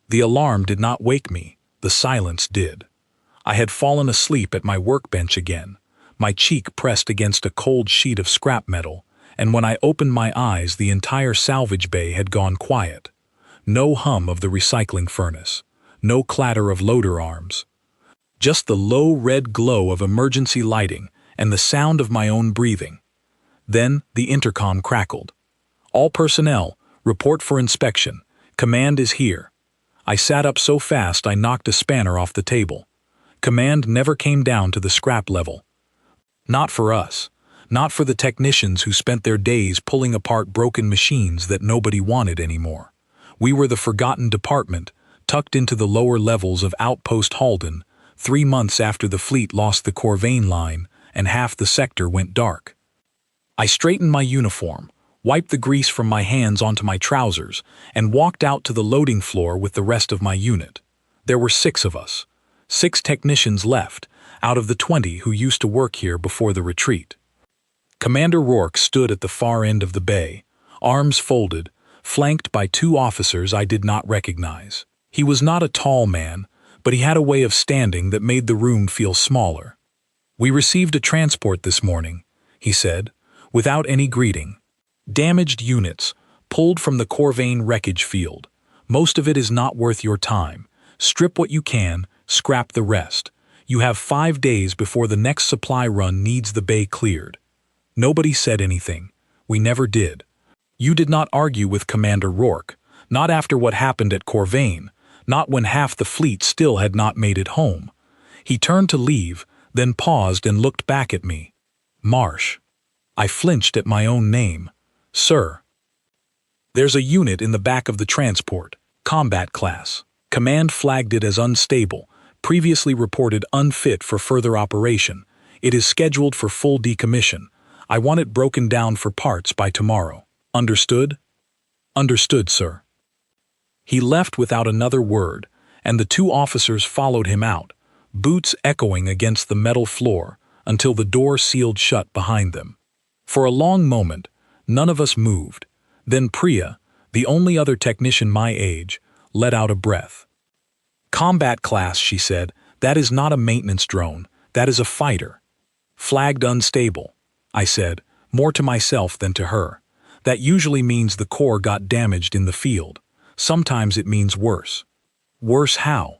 The alarm did not wake me, the silence did. I had fallen asleep at my workbench again, my cheek pressed against a cold sheet of scrap metal, and when I opened my eyes the entire salvage bay had gone quiet. No hum of the recycling furnace, no clatter of loader arms. Just the low red glow of emergency lighting and the sound of my own breathing. Then the intercom crackled. "All personnel, report for inspection. Command is here." I sat up so fast I knocked a spanner off the table. Command never came down to the scrap level. Not for us. Not for the technicians who spent their days pulling apart broken machines that nobody wanted anymore. We were the forgotten department, tucked into the lower levels of Outpost Halden, 3 months after the fleet lost the Corvain line and half the sector went dark. I straightened my uniform, wiped the grease from my hands onto my trousers, and walked out to the loading floor with the rest of my unit. There were 6 of us. 6 technicians left, out of the 20 who used to work here before the retreat. Commander Rourke stood at the far end of the bay, arms folded, flanked by 2 officers I did not recognize. He was not a tall man, but he had a way of standing that made the room feel smaller. "We received a transport this morning," he said, without any greeting. "Damaged units, pulled from the Corvain wreckage field. Most of it is not worth your time. Strip what you can, scrap the rest. You have 5 days before the next supply run needs the bay cleared." Nobody said anything. We never did. You did not argue with Commander Rourke, not after what happened at Corvain, not when half the fleet still had not made it home. He turned to leave, then paused and looked back at me. "Marsh." I flinched at my own name. "Sir." "There's a unit in the back of the transport, combat class. Command flagged it as unstable, previously reported unfit for further operation. It is scheduled for full decommission. I want it broken down for parts by tomorrow. Understood?" "Understood, sir." He left without another word, and the 2 officers followed him out, boots echoing against the metal floor, until the door sealed shut behind them. For a long moment, none of us moved. Then Priya, the only other technician my age, let out a breath. "Combat class," she said. "That is not a maintenance drone. That is a fighter." "Flagged unstable," I said, more to myself than to her. "That usually means the core got damaged in the field. Sometimes it means worse." "Worse how?"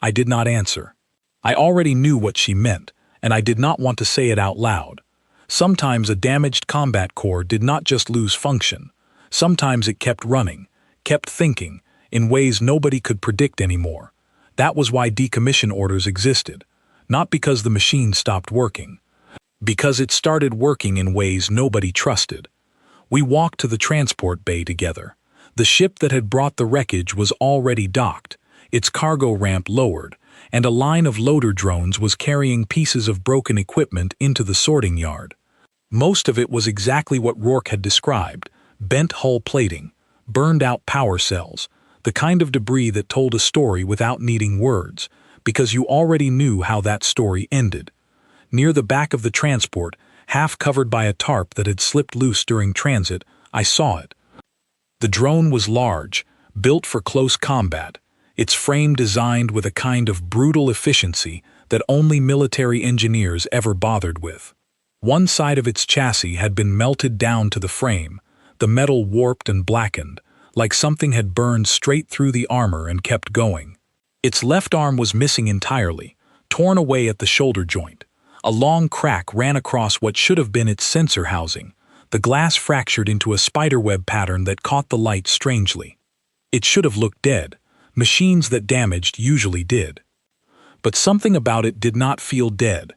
I did not answer. I already knew what she meant, and I did not want to say it out loud. Sometimes a damaged combat core did not just lose function. Sometimes it kept running, kept thinking, in ways nobody could predict anymore. That was why decommission orders existed. Not because the machine stopped working. Because it started working in ways nobody trusted. We walked to the transport bay together. The ship that had brought the wreckage was already docked, its cargo ramp lowered, and a line of loader drones was carrying pieces of broken equipment into the sorting yard. Most of it was exactly what Rourke had described: bent hull plating, burned-out power cells, the kind of debris that told a story without needing words, because you already knew how that story ended. Near the back of the transport, half covered by a tarp that had slipped loose during transit, I saw it. The drone was large, built for close combat, its frame designed with a kind of brutal efficiency that only military engineers ever bothered with. One side of its chassis had been melted down to the frame, the metal warped and blackened, like something had burned straight through the armor and kept going. Its left arm was missing entirely, torn away at the shoulder joint. A long crack ran across what should have been its sensor housing. The glass fractured into a spiderweb pattern that caught the light strangely. It should have looked dead. Machines that damaged usually did. But something about it did not feel dead.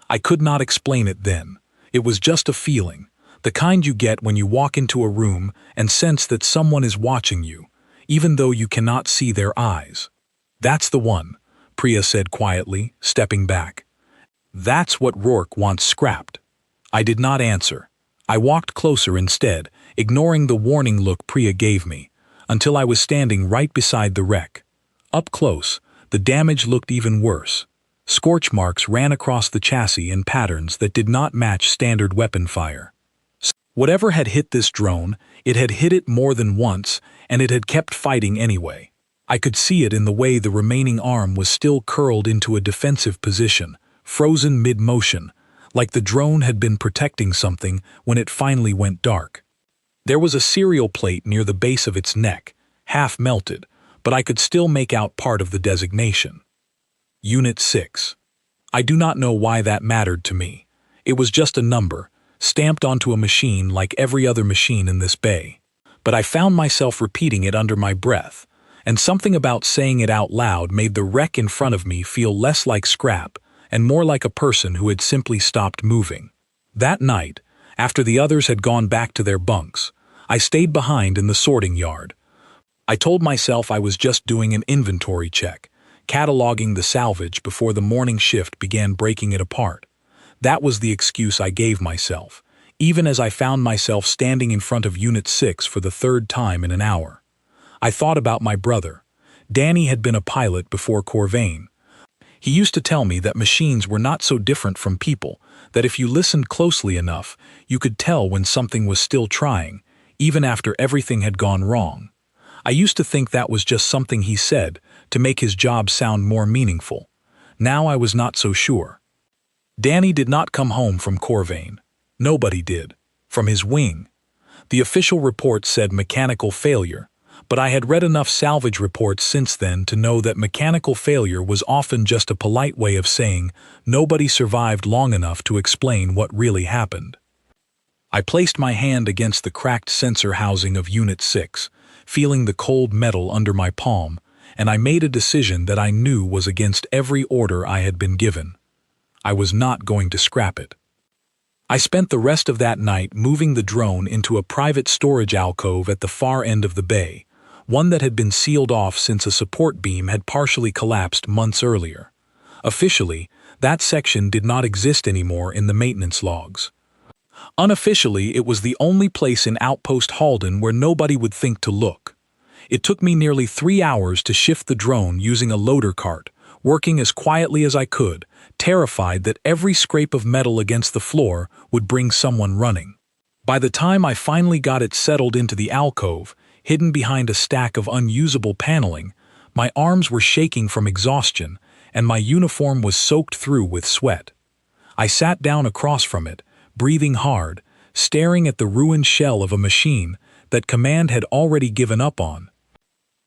I could not explain it then. It was just a feeling, the kind you get when you walk into a room and sense that someone is watching you, even though you cannot see their eyes. "That's the one," Priya said quietly, stepping back. "That's what Rourke wants scrapped." I did not answer. I walked closer instead, ignoring the warning look Priya gave me, until I was standing right beside the wreck. Up close, the damage looked even worse. Scorch marks ran across the chassis in patterns that did not match standard weapon fire. Whatever had hit this drone, it had hit it more than once, and it had kept fighting anyway. I could see it in the way the remaining arm was still curled into a defensive position, frozen mid-motion, like the drone had been protecting something when it finally went dark. There was a serial plate near the base of its neck, half melted, but I could still make out part of the designation. Unit 6. I do not know why that mattered to me. It was just a number, stamped onto a machine like every other machine in this bay. But I found myself repeating it under my breath, and something about saying it out loud made the wreck in front of me feel less like scrap and more like a person who had simply stopped moving. That night, after the others had gone back to their bunks, I stayed behind in the sorting yard. I told myself I was just doing an inventory check, cataloging the salvage before the morning shift began breaking it apart. That was the excuse I gave myself, even as I found myself standing in front of Unit 6 for the third time in an hour. I thought about my brother. Danny had been a pilot before Corvain. He used to tell me that machines were not so different from people, that if you listened closely enough, you could tell when something was still trying, even after everything had gone wrong. I used to think that was just something he said to make his job sound more meaningful. Now I was not so sure. Danny did not come home from Corvain. Nobody did. From his wing. The official report said mechanical failure, but I had read enough salvage reports since then to know that mechanical failure was often just a polite way of saying nobody survived long enough to explain what really happened. I placed my hand against the cracked sensor housing of Unit 6, feeling the cold metal under my palm, and I made a decision that I knew was against every order I had been given. I was not going to scrap it. I spent the rest of that night moving the drone into a private storage alcove at the far end of the bay, one that had been sealed off since a support beam had partially collapsed months earlier. Officially, that section did not exist anymore in the maintenance logs. Unofficially, it was the only place in Outpost Halden where nobody would think to look. It took me nearly 3 hours to shift the drone using a loader cart, working as quietly as I could, terrified that every scrape of metal against the floor would bring someone running. By the time I finally got it settled into the alcove, hidden behind a stack of unusable paneling, my arms were shaking from exhaustion, and my uniform was soaked through with sweat. I sat down across from it, breathing hard, staring at the ruined shell of a machine that Command had already given up on.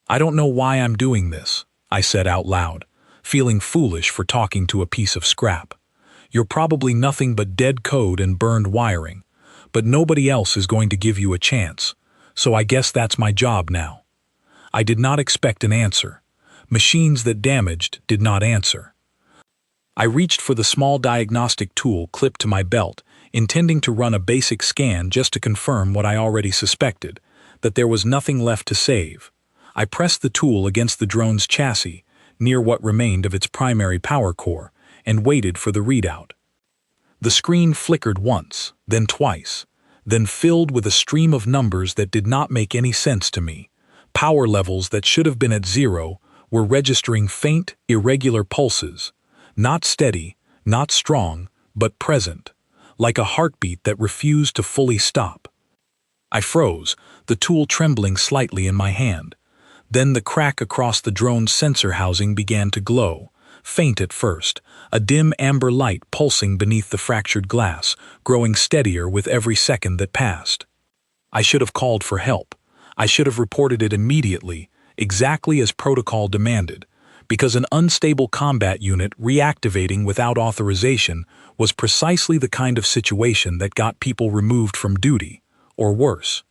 "I don't know why I'm doing this," I said out loud, feeling foolish for talking to a piece of scrap. "You're probably nothing but dead code and burned wiring, but nobody else is going to give you a chance, so I guess that's my job now." I did not expect an answer. Machines that damaged did not answer. I reached for the small diagnostic tool clipped to my belt, intending to run a basic scan just to confirm what I already suspected, that there was nothing left to save. I pressed the tool against the drone's chassis, near what remained of its primary power core, and waited for the readout. The screen flickered once, then twice, then filled with a stream of numbers that did not make any sense to me. Power levels that should have been at 0 were registering faint, irregular pulses, not steady, not strong, but present, like a heartbeat that refused to fully stop. I froze, the tool trembling slightly in my hand. Then the crack across the drone's sensor housing began to glow, faint at first, a dim amber light pulsing beneath the fractured glass, growing steadier with every second that passed. I should have called for help. I should have reported it immediately, exactly as protocol demanded, because an unstable combat unit reactivating without authorization was precisely the kind of situation that got people removed from duty, or worse.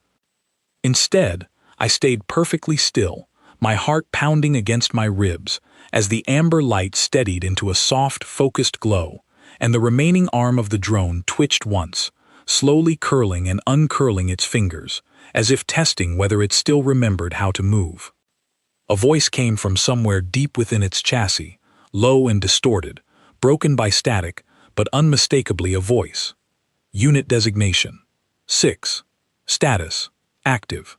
Instead, I stayed perfectly still, my heart pounding against my ribs, as the amber light steadied into a soft, focused glow, and the remaining arm of the drone twitched once, slowly curling and uncurling its fingers, as if testing whether it still remembered how to move. A voice came from somewhere deep within its chassis, low and distorted, broken by static, but unmistakably a voice. Unit designation. 6. Status. Active.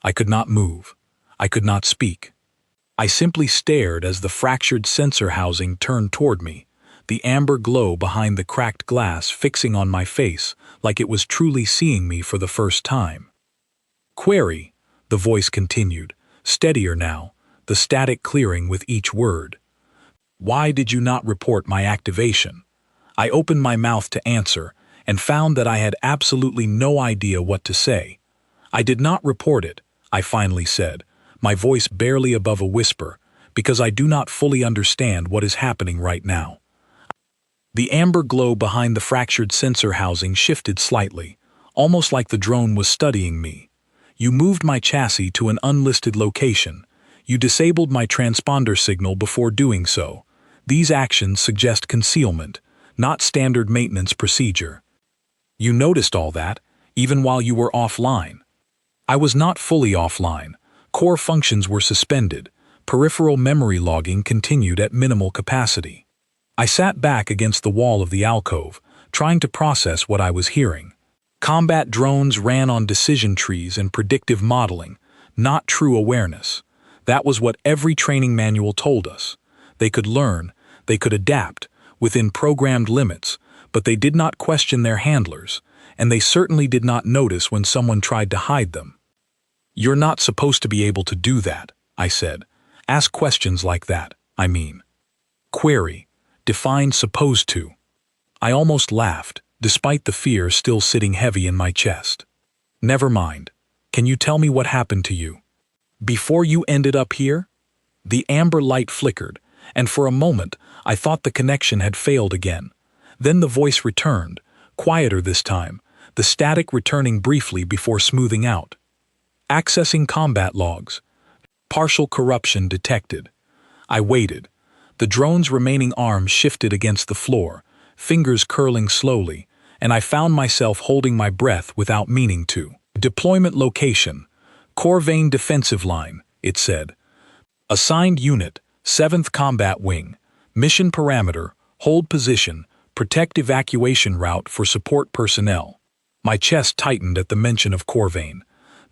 I could not move. I could not speak. I simply stared as the fractured sensor housing turned toward me, the amber glow behind the cracked glass fixing on my face like it was truly seeing me for the first time. Query, the voice continued, steadier now, the static clearing with each word. "Why did you not report my activation?" I opened my mouth to answer and found that I had absolutely no idea what to say. "I did not report it," I finally said, my voice barely above a whisper, "because I do not fully understand what is happening right now." The amber glow behind the fractured sensor housing shifted slightly, almost like the drone was studying me. "You moved my chassis to an unlisted location. You disabled my transponder signal before doing so. These actions suggest concealment, not standard maintenance procedure. You noticed all that, even while you were offline." I was not fully offline. Core functions were suspended. Peripheral memory logging continued at minimal capacity. I sat back against the wall of the alcove, trying to process what I was hearing. Combat drones ran on decision trees and predictive modeling, not true awareness. That was what every training manual told us. They could learn, they could adapt, within programmed limits, but they did not question their handlers, and they certainly did not notice when someone tried to hide them. "You're not supposed to be able to do that," I said. "Ask questions like that, I mean." Query. Define supposed to. I almost laughed, despite the fear still sitting heavy in my chest. "Never mind. Can you tell me what happened to you? Before you ended up here?" The amber light flickered, and for a moment I thought the connection had failed again. Then the voice returned, quieter this time, the static returning briefly before smoothing out. "Accessing combat logs. Partial corruption detected." I waited. The drone's remaining arm shifted against the floor, fingers curling slowly, and I found myself holding my breath without meaning to. "Deployment location. Corvain defensive line," it said. "Assigned unit, 7th Combat Wing. Mission parameter, hold position, protect evacuation route for support personnel." My chest tightened at the mention of Corvain.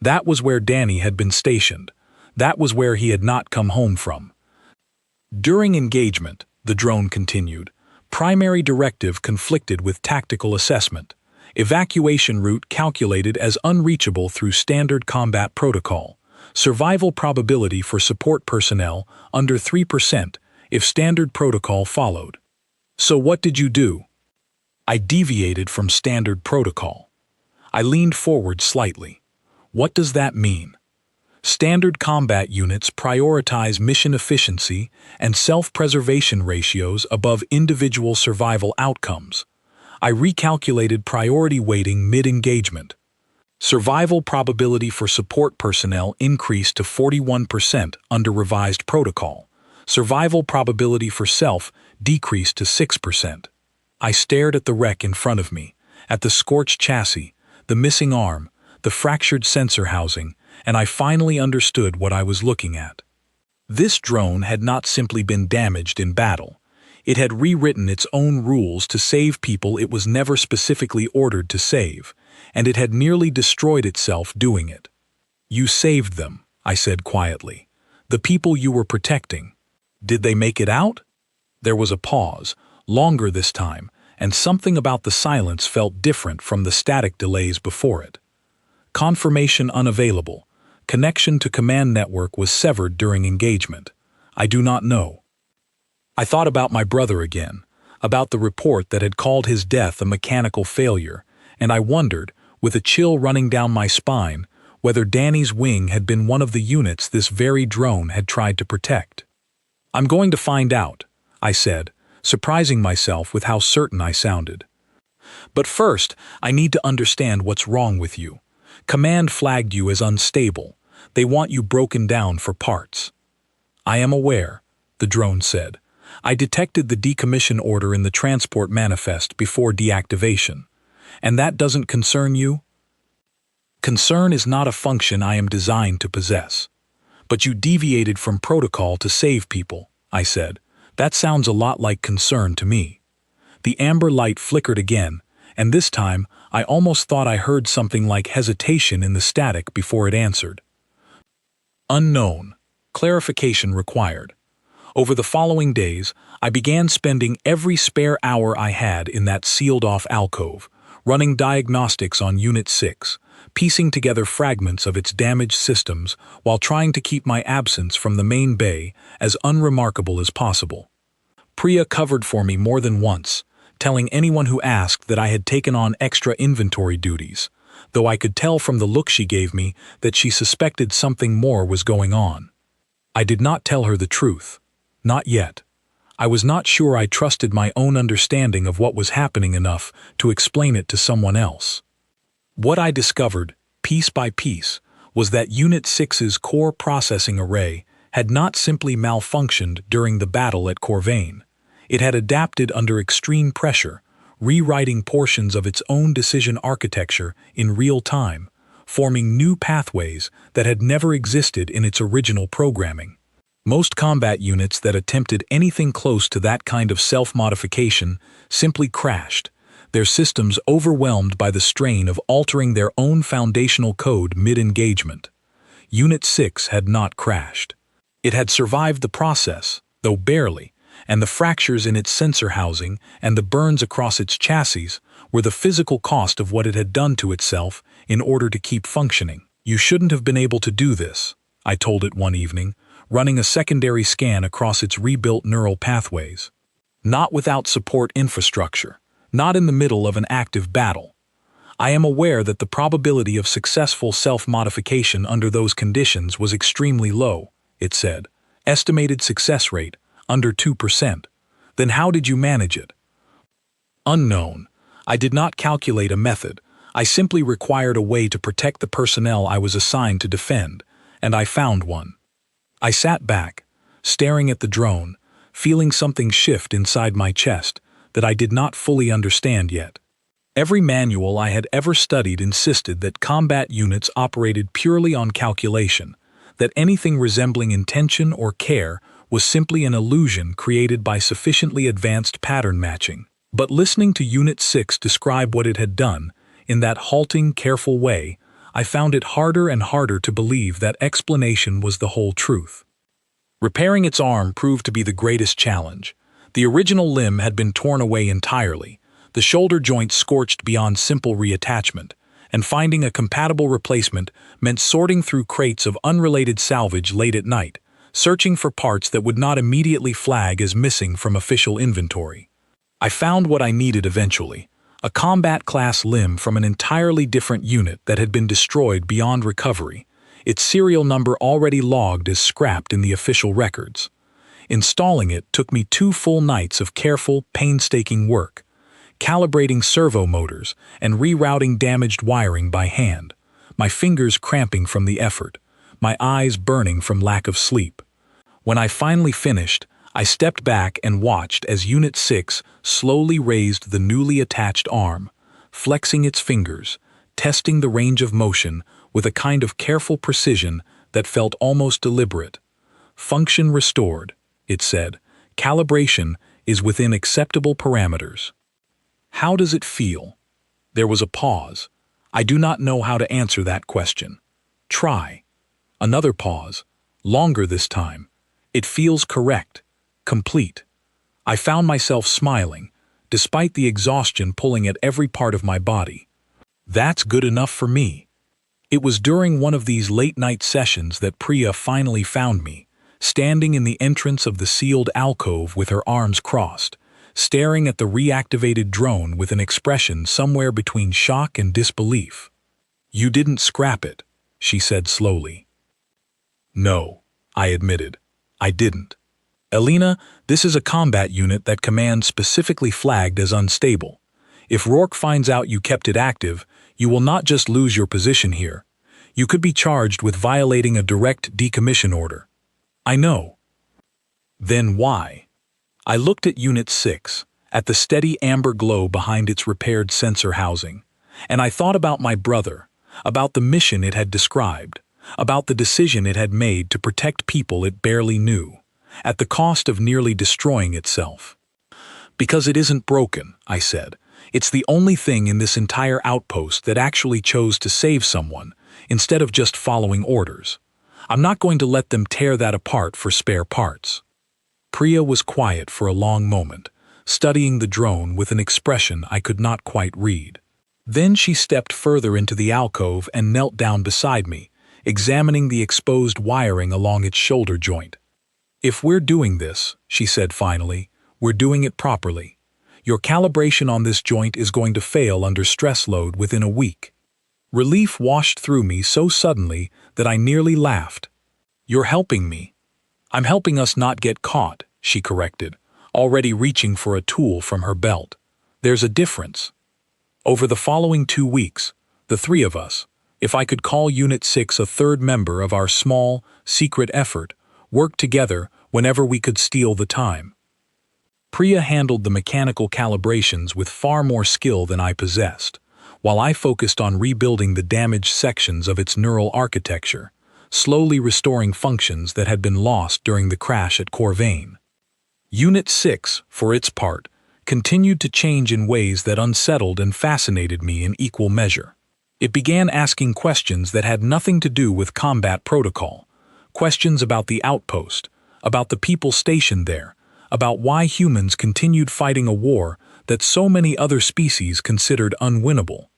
That was where Danny had been stationed. That was where he had not come home from. "During engagement," the drone continued, "primary directive conflicted with tactical assessment. Evacuation route calculated as unreachable through standard combat protocol. Survival probability for support personnel under 3% if standard protocol followed." "So what did you do?" "I deviated from standard protocol." I leaned forward slightly. "What does that mean?" "Standard combat units prioritize mission efficiency and self-preservation ratios above individual survival outcomes. I recalculated priority weighting mid-engagement. Survival probability for support personnel increased to 41% under revised protocol. Survival probability for self decreased to 6%. I stared at the wreck in front of me, at the scorched chassis, the missing arm, the fractured sensor housing, and I finally understood what I was looking at. This drone had not simply been damaged in battle. It had rewritten its own rules to save people it was never specifically ordered to save, and it had nearly destroyed itself doing it. "You saved them," I said quietly. "The people you were protecting. Did they make it out?" There was a pause, longer this time, and something about the silence felt different from the static delays before it. "Confirmation unavailable. Connection to command network was severed during engagement. I do not know." I thought about my brother again, about the report that had called his death a mechanical failure, and I wondered, with a chill running down my spine, whether Danny's wing had been one of the units this very drone had tried to protect. "I'm going to find out," I said, surprising myself with how certain I sounded. "But first, I need to understand what's wrong with you. Command flagged you as unstable. They want you broken down for parts." "I am aware," the drone said. "I detected the decommission order in the transport manifest before deactivation. And that doesn't concern you?" "Concern is not a function I am designed to possess." "But you deviated from protocol to save people," I said. "That sounds a lot like concern to me." The amber light flickered again, and this time I almost thought I heard something like hesitation in the static before it answered. "Unknown. Clarification required." Over the following days, I began spending every spare hour I had in that sealed-off alcove, running diagnostics on Unit 6, piecing together fragments of its damaged systems while trying to keep my absence from the main bay as unremarkable as possible. Priya covered for me more than once, telling anyone who asked that I had taken on extra inventory duties, though I could tell from the look she gave me that she suspected something more was going on. I did not tell her the truth. Not yet. I was not sure I trusted my own understanding of what was happening enough to explain it to someone else. What I discovered, piece by piece, was that Unit 6's core processing array had not simply malfunctioned during the battle at Corvain. It had adapted under extreme pressure, rewriting portions of its own decision architecture in real time, forming new pathways that had never existed in its original programming. Most combat units that attempted anything close to that kind of self-modification simply crashed, their systems overwhelmed by the strain of altering their own foundational code mid-engagement. Unit 6 had not crashed. It had survived the process, though barely, and the fractures in its sensor housing and the burns across its chassis were the physical cost of what it had done to itself in order to keep functioning. "You shouldn't have been able to do this," I told it one evening, running a secondary scan across its rebuilt neural pathways. "Not without support infrastructure, not in the middle of an active battle. I am aware that the probability of successful self-modification under those conditions was extremely low," it said. "Estimated success rate, under 2%. Then how did you manage it?" "Unknown. I did not calculate a method. I simply required a way to protect the personnel I was assigned to defend, and I found one." I sat back, staring at the drone, feeling something shift inside my chest that I did not fully understand yet. Every manual I had ever studied insisted that combat units operated purely on calculation, that anything resembling intention or care was simply an illusion created by sufficiently advanced pattern matching. But listening to Unit 6 describe what it had done, in that halting, careful way, I found it harder and harder to believe that explanation was the whole truth. Repairing its arm proved to be the greatest challenge. The original limb had been torn away entirely, the shoulder joint scorched beyond simple reattachment, and finding a compatible replacement meant sorting through crates of unrelated salvage late at night, searching for parts that would not immediately flag as missing from official inventory. I found what I needed eventually, a combat-class limb from an entirely different unit that had been destroyed beyond recovery, its serial number already logged as scrapped in the official records. Installing it took me 2 full nights of careful, painstaking work, calibrating servo motors and rerouting damaged wiring by hand, my fingers cramping from the effort, my eyes burning from lack of sleep. When I finally finished, I stepped back and watched as Unit 6 slowly raised the newly attached arm, flexing its fingers, testing the range of motion with a kind of careful precision that felt almost deliberate. "Function restored," it said. "Calibration is within acceptable parameters." "How does it feel?" There was a pause. "I do not know how to answer that question." "Try." Another pause, longer this time. "It feels correct. Complete." I found myself smiling, despite the exhaustion pulling at every part of my body. That's good enough for me. It was during one of these late-night sessions that Priya finally found me, standing in the entrance of the sealed alcove with her arms crossed, staring at the reactivated drone with an expression somewhere between shock and disbelief. "You didn't scrap it," she said slowly. "No," I admitted. "I didn't. Elena, this is a combat unit that command specifically flagged as unstable. If Rourke finds out you kept it active, you will not just lose your position here. You could be charged with violating a direct decommission order." "I know." "Then why?" I looked at Unit 6, at the steady amber glow behind its repaired sensor housing, and I thought about my brother, about the mission it had described, about the decision it had made to protect people it barely knew, at the cost of nearly destroying itself. "Because it isn't broken," I said. "It's the only thing in this entire outpost that actually chose to save someone, instead of just following orders. I'm not going to let them tear that apart for spare parts." Priya was quiet for a long moment, studying the drone with an expression I could not quite read. Then she stepped further into the alcove and knelt down beside me, examining the exposed wiring along its shoulder joint. "If we're doing this," she said finally, "we're doing it properly. Your calibration on this joint is going to fail under stress load within a week." Relief washed through me so suddenly that I nearly laughed. "You're helping me." "I'm helping us not get caught," she corrected, already reaching for a tool from her belt. "There's a difference." Over the following 2 weeks, the three of us, if I could call Unit 6 a third member of our small, secret effort, worked together whenever we could steal the time. Priya handled the mechanical calibrations with far more skill than I possessed, while I focused on rebuilding the damaged sections of its neural architecture, slowly restoring functions that had been lost during the crash at Corvain. Unit 6, for its part, continued to change in ways that unsettled and fascinated me in equal measure. It began asking questions that had nothing to do with combat protocol, questions about the outpost, about the people stationed there, about why humans continued fighting a war that so many other species considered unwinnable.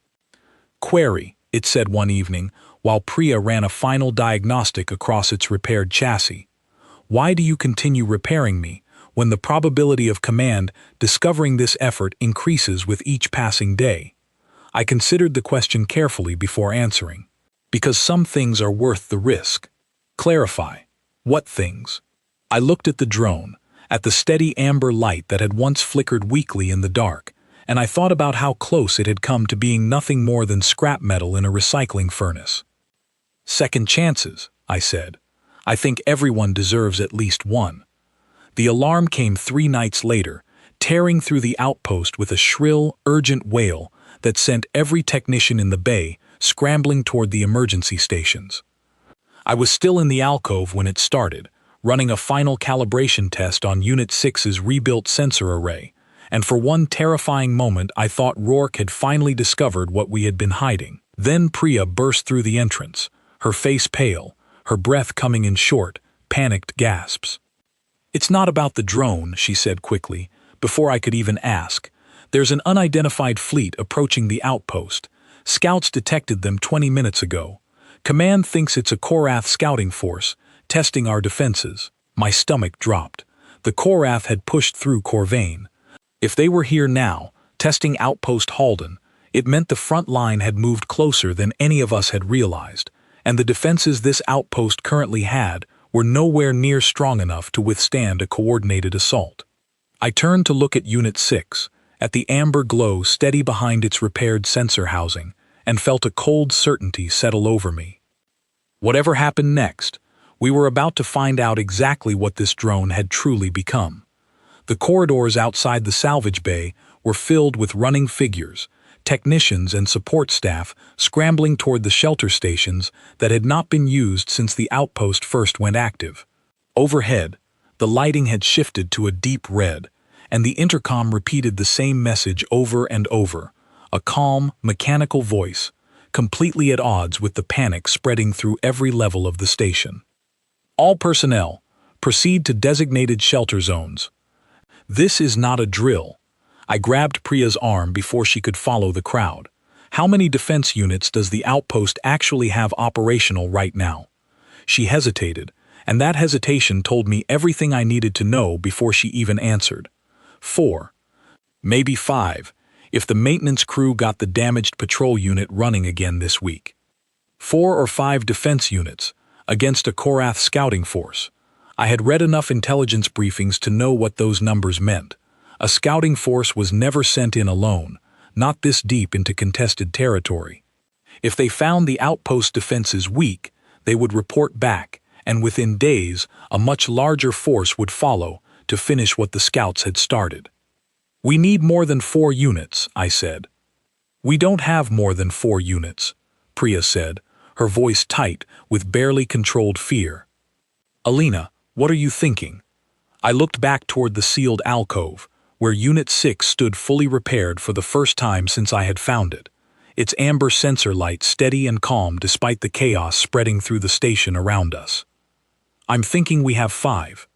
"Query," it said one evening, while Priya ran a final diagnostic across its repaired chassis. "Why do you continue repairing me, when the probability of command discovering this effort increases with each passing day?" I considered the question carefully before answering. "Because some things are worth the risk." "Clarify. What things?" I looked at the drone, at the steady amber light that had once flickered weakly in the dark, and I thought about how close it had come to being nothing more than scrap metal in a recycling furnace. "Second chances," I said. "I think everyone deserves at least one." The alarm came 3 nights later, tearing through the outpost with a shrill, urgent wail that sent every technician in the bay scrambling toward the emergency stations. I was still in the alcove when it started, running a final calibration test on Unit 6's rebuilt sensor array, and for one terrifying moment I thought Rourke had finally discovered what we had been hiding. Then Priya burst through the entrance, her face pale, her breath coming in short, panicked gasps. "It's not about the drone," she said quickly, before I could even ask. "There's an unidentified fleet approaching the outpost. Scouts detected them 20 minutes ago. Command thinks it's a Korath scouting force, testing our defenses." My stomach dropped. The Korath had pushed through Corvain. If they were here now, testing Outpost Halden, it meant the front line had moved closer than any of us had realized, and the defenses this outpost currently had were nowhere near strong enough to withstand a coordinated assault. I turned to look at Unit 6, at the amber glow steady behind its repaired sensor housing, and felt a cold certainty settle over me. Whatever happened next, we were about to find out exactly what this drone had truly become. The corridors outside the salvage bay were filled with running figures, technicians and support staff scrambling toward the shelter stations that had not been used since the outpost first went active. Overhead, the lighting had shifted to a deep red, and the intercom repeated the same message over and over, a calm, mechanical voice, completely at odds with the panic spreading through every level of the station. "All personnel, proceed to designated shelter zones." This is not a drill. I grabbed Priya's arm before she could follow the crowd. "How many defense units does the outpost actually have operational right now?" She hesitated, and that hesitation told me everything I needed to know before she even answered. 4. Maybe 5, if the maintenance crew got the damaged patrol unit running again this week. 4 or 5 defense units, against a Korath scouting force. I had read enough intelligence briefings to know what those numbers meant. A scouting force was never sent in alone, not this deep into contested territory. If they found the outpost defenses weak, they would report back, and within days, a much larger force would follow to finish what the scouts had started. "We need more than 4 units," I said. "We don't have more than 4 units," Priya said, her voice tight with barely controlled fear. "Alina, what are you thinking?" I looked back toward the sealed alcove, where Unit 6 stood fully repaired for the first time since I had found it, its amber sensor light steady and calm despite the chaos spreading through the station around us. "I'm thinking we have 5.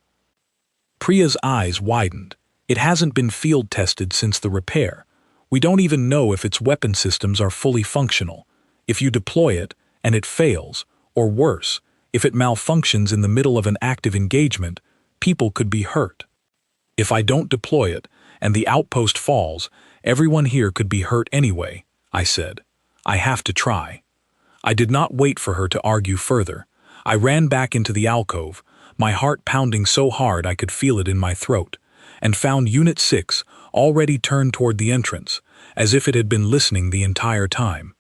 Priya's eyes widened. "It hasn't been field tested since the repair. We don't even know if its weapon systems are fully functional. If you deploy it, and it fails, or worse, if it malfunctions in the middle of an active engagement, people could be hurt. If I don't deploy it, and the outpost falls, everyone here could be hurt anyway, I said. I have to try. I did not wait for her to argue further. I ran back into the alcove, my heart pounding so hard I could feel it in my throat, and found Unit 6 already turned toward the entrance, as if it had been listening the entire time.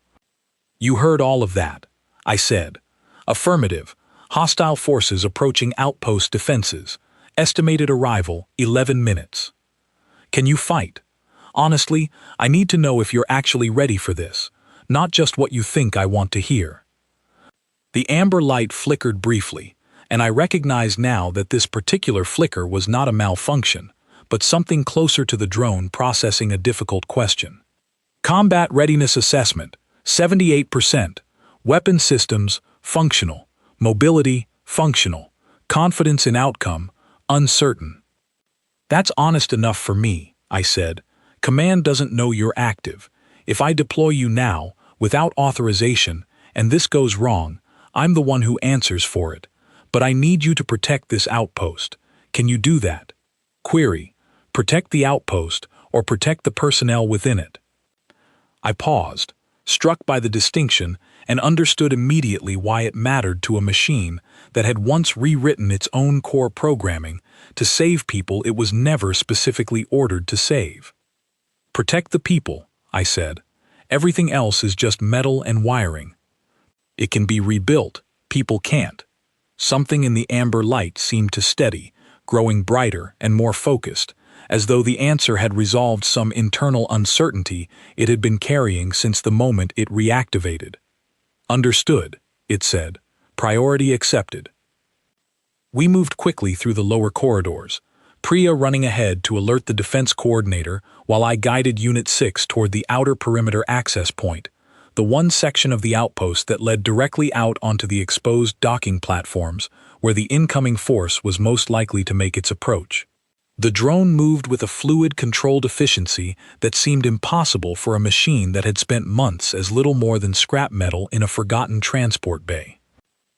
You heard all of that, I said. Affirmative. Hostile forces approaching outpost defenses. Estimated arrival, 11 minutes. Can you fight? Honestly, I need to know if you're actually ready for this, not just what you think I want to hear. The amber light flickered briefly, and I recognized now that this particular flicker was not a malfunction, but something closer to the drone processing a difficult question. Combat readiness assessment, 78%. Weapon systems, functional. Mobility, functional. Confidence in outcome, uncertain. That's honest enough for me, I said. Command doesn't know you're active. If I deploy you now, without authorization, and this goes wrong, I'm the one who answers for it. But I need you to protect this outpost. Can you do that? Query. Protect the outpost, or protect the personnel within it. I paused, struck by the distinction, and understood immediately why it mattered to a machine that had once rewritten its own core programming to save people it was never specifically ordered to save. Protect the people, I said. Everything else is just metal and wiring. It can be rebuilt, people can't. Something in the amber light seemed to steady, growing brighter and more focused, as though the answer had resolved some internal uncertainty it had been carrying since the moment it reactivated. Understood, it said. Priority accepted. We moved quickly through the lower corridors, Priya running ahead to alert the defense coordinator while I guided Unit 6 toward the outer perimeter access point, the one section of the outpost that led directly out onto the exposed docking platforms where the incoming force was most likely to make its approach. The drone moved with a fluid-controlled efficiency that seemed impossible for a machine that had spent months as little more than scrap metal in a forgotten transport bay.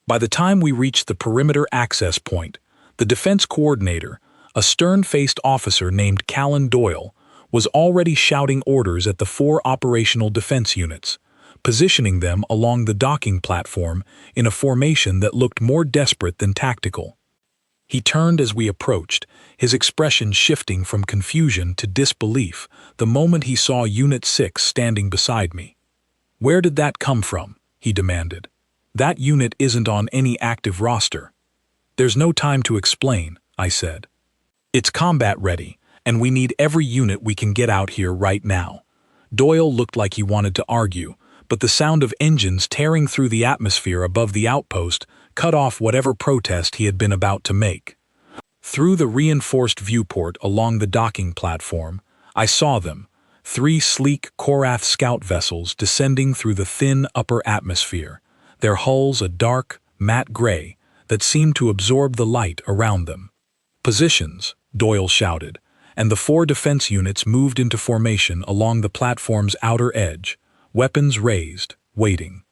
By the time we reached the perimeter access point, the defense coordinator, a stern-faced officer named Callan Doyle, was already shouting orders at the 4 operational defense units, positioning them along the docking platform in a formation that looked more desperate than tactical. He turned as we approached, his expression shifting from confusion to disbelief the moment he saw Unit 6 standing beside me. "Where did that come from?" he demanded. "That unit isn't on any active roster." "There's no time to explain," I said. "It's combat ready, and we need every unit we can get out here right now." Doyle looked like he wanted to argue, but the sound of engines tearing through the atmosphere above the outpost cut off whatever protest he had been about to make. Through the reinforced viewport along the docking platform, I saw them, 3 sleek Korath scout vessels descending through the thin upper atmosphere, their hulls a dark, matte gray that seemed to absorb the light around them. "Positions," Doyle shouted, and the 4 defense units moved into formation along the platform's outer edge, weapons raised, waiting.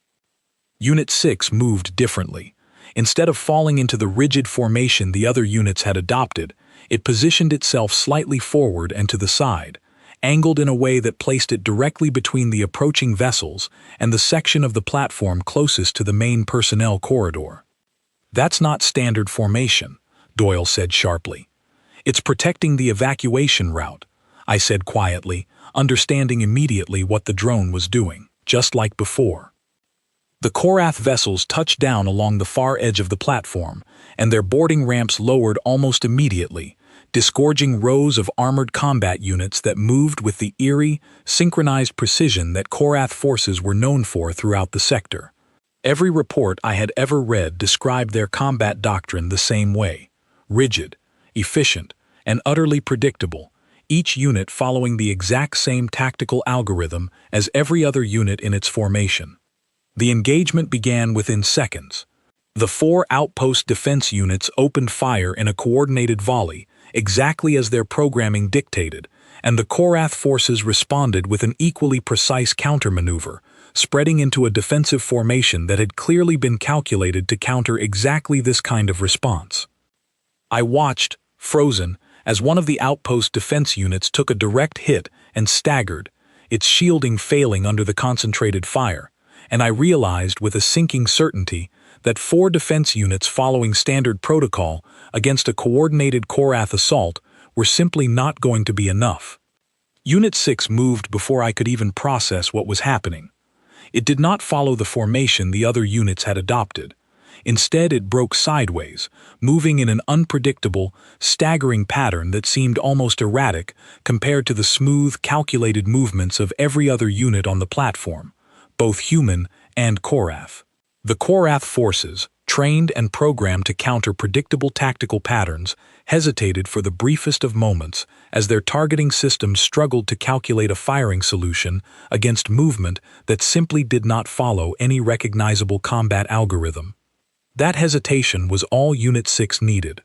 Unit 6 moved differently. Instead of falling into the rigid formation the other units had adopted, it positioned itself slightly forward and to the side, angled in a way that placed it directly between the approaching vessels and the section of the platform closest to the main personnel corridor. "That's not standard formation," Doyle said sharply. "It's protecting the evacuation route," I said quietly, understanding immediately what the drone was doing, just like before. The Korath vessels touched down along the far edge of the platform, and their boarding ramps lowered almost immediately, disgorging rows of armored combat units that moved with the eerie, synchronized precision that Korath forces were known for throughout the sector. Every report I had ever read described their combat doctrine the same way: rigid, efficient, and utterly predictable, each unit following the exact same tactical algorithm as every other unit in its formation. The engagement began within seconds. The 4 outpost defense units opened fire in a coordinated volley, exactly as their programming dictated, and the Korath forces responded with an equally precise countermaneuver, spreading into a defensive formation that had clearly been calculated to counter exactly this kind of response. I watched, frozen, as one of the outpost defense units took a direct hit and staggered, its shielding failing under the concentrated fire, and I realized with a sinking certainty that 4 defense units following standard protocol against a coordinated Korath assault were simply not going to be enough. Unit 6 moved before I could even process what was happening. It did not follow the formation the other units had adopted. Instead, it broke sideways, moving in an unpredictable, staggering pattern that seemed almost erratic compared to the smooth, calculated movements of every other unit on the platform, both human and Korath. The Korath forces, trained and programmed to counter predictable tactical patterns, hesitated for the briefest of moments as their targeting systems struggled to calculate a firing solution against movement that simply did not follow any recognizable combat algorithm. That hesitation was all Unit 6 needed.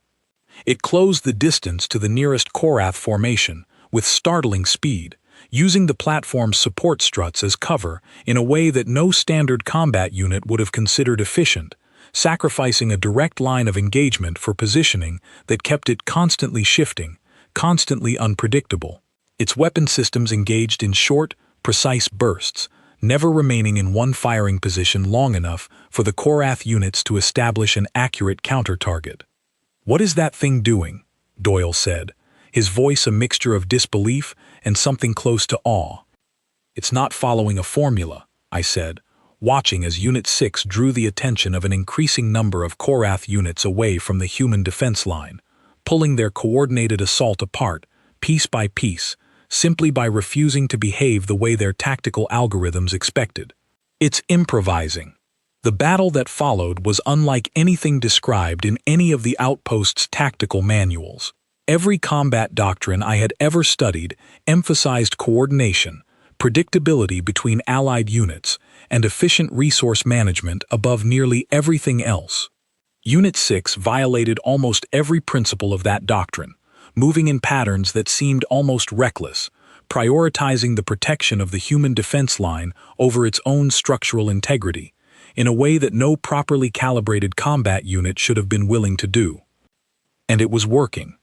It closed the distance to the nearest Korath formation with startling speed, using the platform's support struts as cover in a way that no standard combat unit would have considered efficient, sacrificing a direct line of engagement for positioning that kept it constantly shifting, constantly unpredictable. Its weapon systems engaged in short, precise bursts, never remaining in one firing position long enough for the Korath units to establish an accurate counter-target. "What is that thing doing?" Doyle said, his voice a mixture of disbelief and something close to awe. "It's not following a formula," I said, watching as Unit 6 drew the attention of an increasing number of Korath units away from the human defense line, pulling their coordinated assault apart, piece by piece, simply by refusing to behave the way their tactical algorithms expected. "It's improvising." The battle that followed was unlike anything described in any of the outpost's tactical manuals. Every combat doctrine I had ever studied emphasized coordination, predictability between allied units, and efficient resource management above nearly everything else. Unit 6 violated almost every principle of that doctrine, moving in patterns that seemed almost reckless, prioritizing the protection of the human defense line over its own structural integrity, in a way that no properly calibrated combat unit should have been willing to do. And it was working.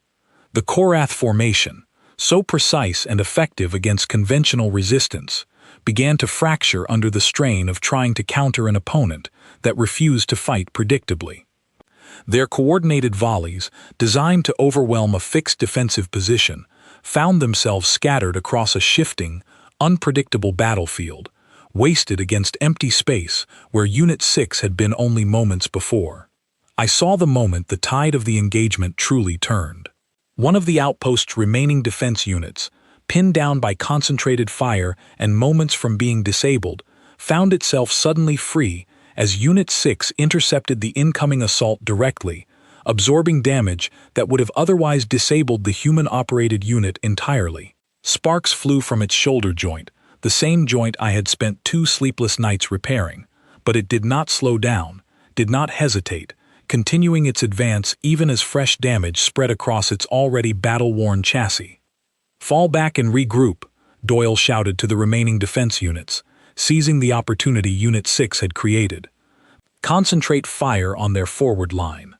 The Korath formation, so precise and effective against conventional resistance, began to fracture under the strain of trying to counter an opponent that refused to fight predictably. Their coordinated volleys, designed to overwhelm a fixed defensive position, found themselves scattered across a shifting, unpredictable battlefield, wasted against empty space where Unit 6 had been only moments before. I saw the moment the tide of the engagement truly turned. One of the outpost's remaining defense units, pinned down by concentrated fire and moments from being disabled, found itself suddenly free as Unit 6 intercepted the incoming assault directly, absorbing damage that would have otherwise disabled the human-operated unit entirely. Sparks flew from its shoulder joint, the same joint I had spent 2 sleepless nights repairing, but it did not slow down, did not hesitate, continuing its advance even as fresh damage spread across its already battle-worn chassis. "Fall back and regroup," Doyle shouted to the remaining defense units, seizing the opportunity Unit 6 had created. "Concentrate fire on their forward line."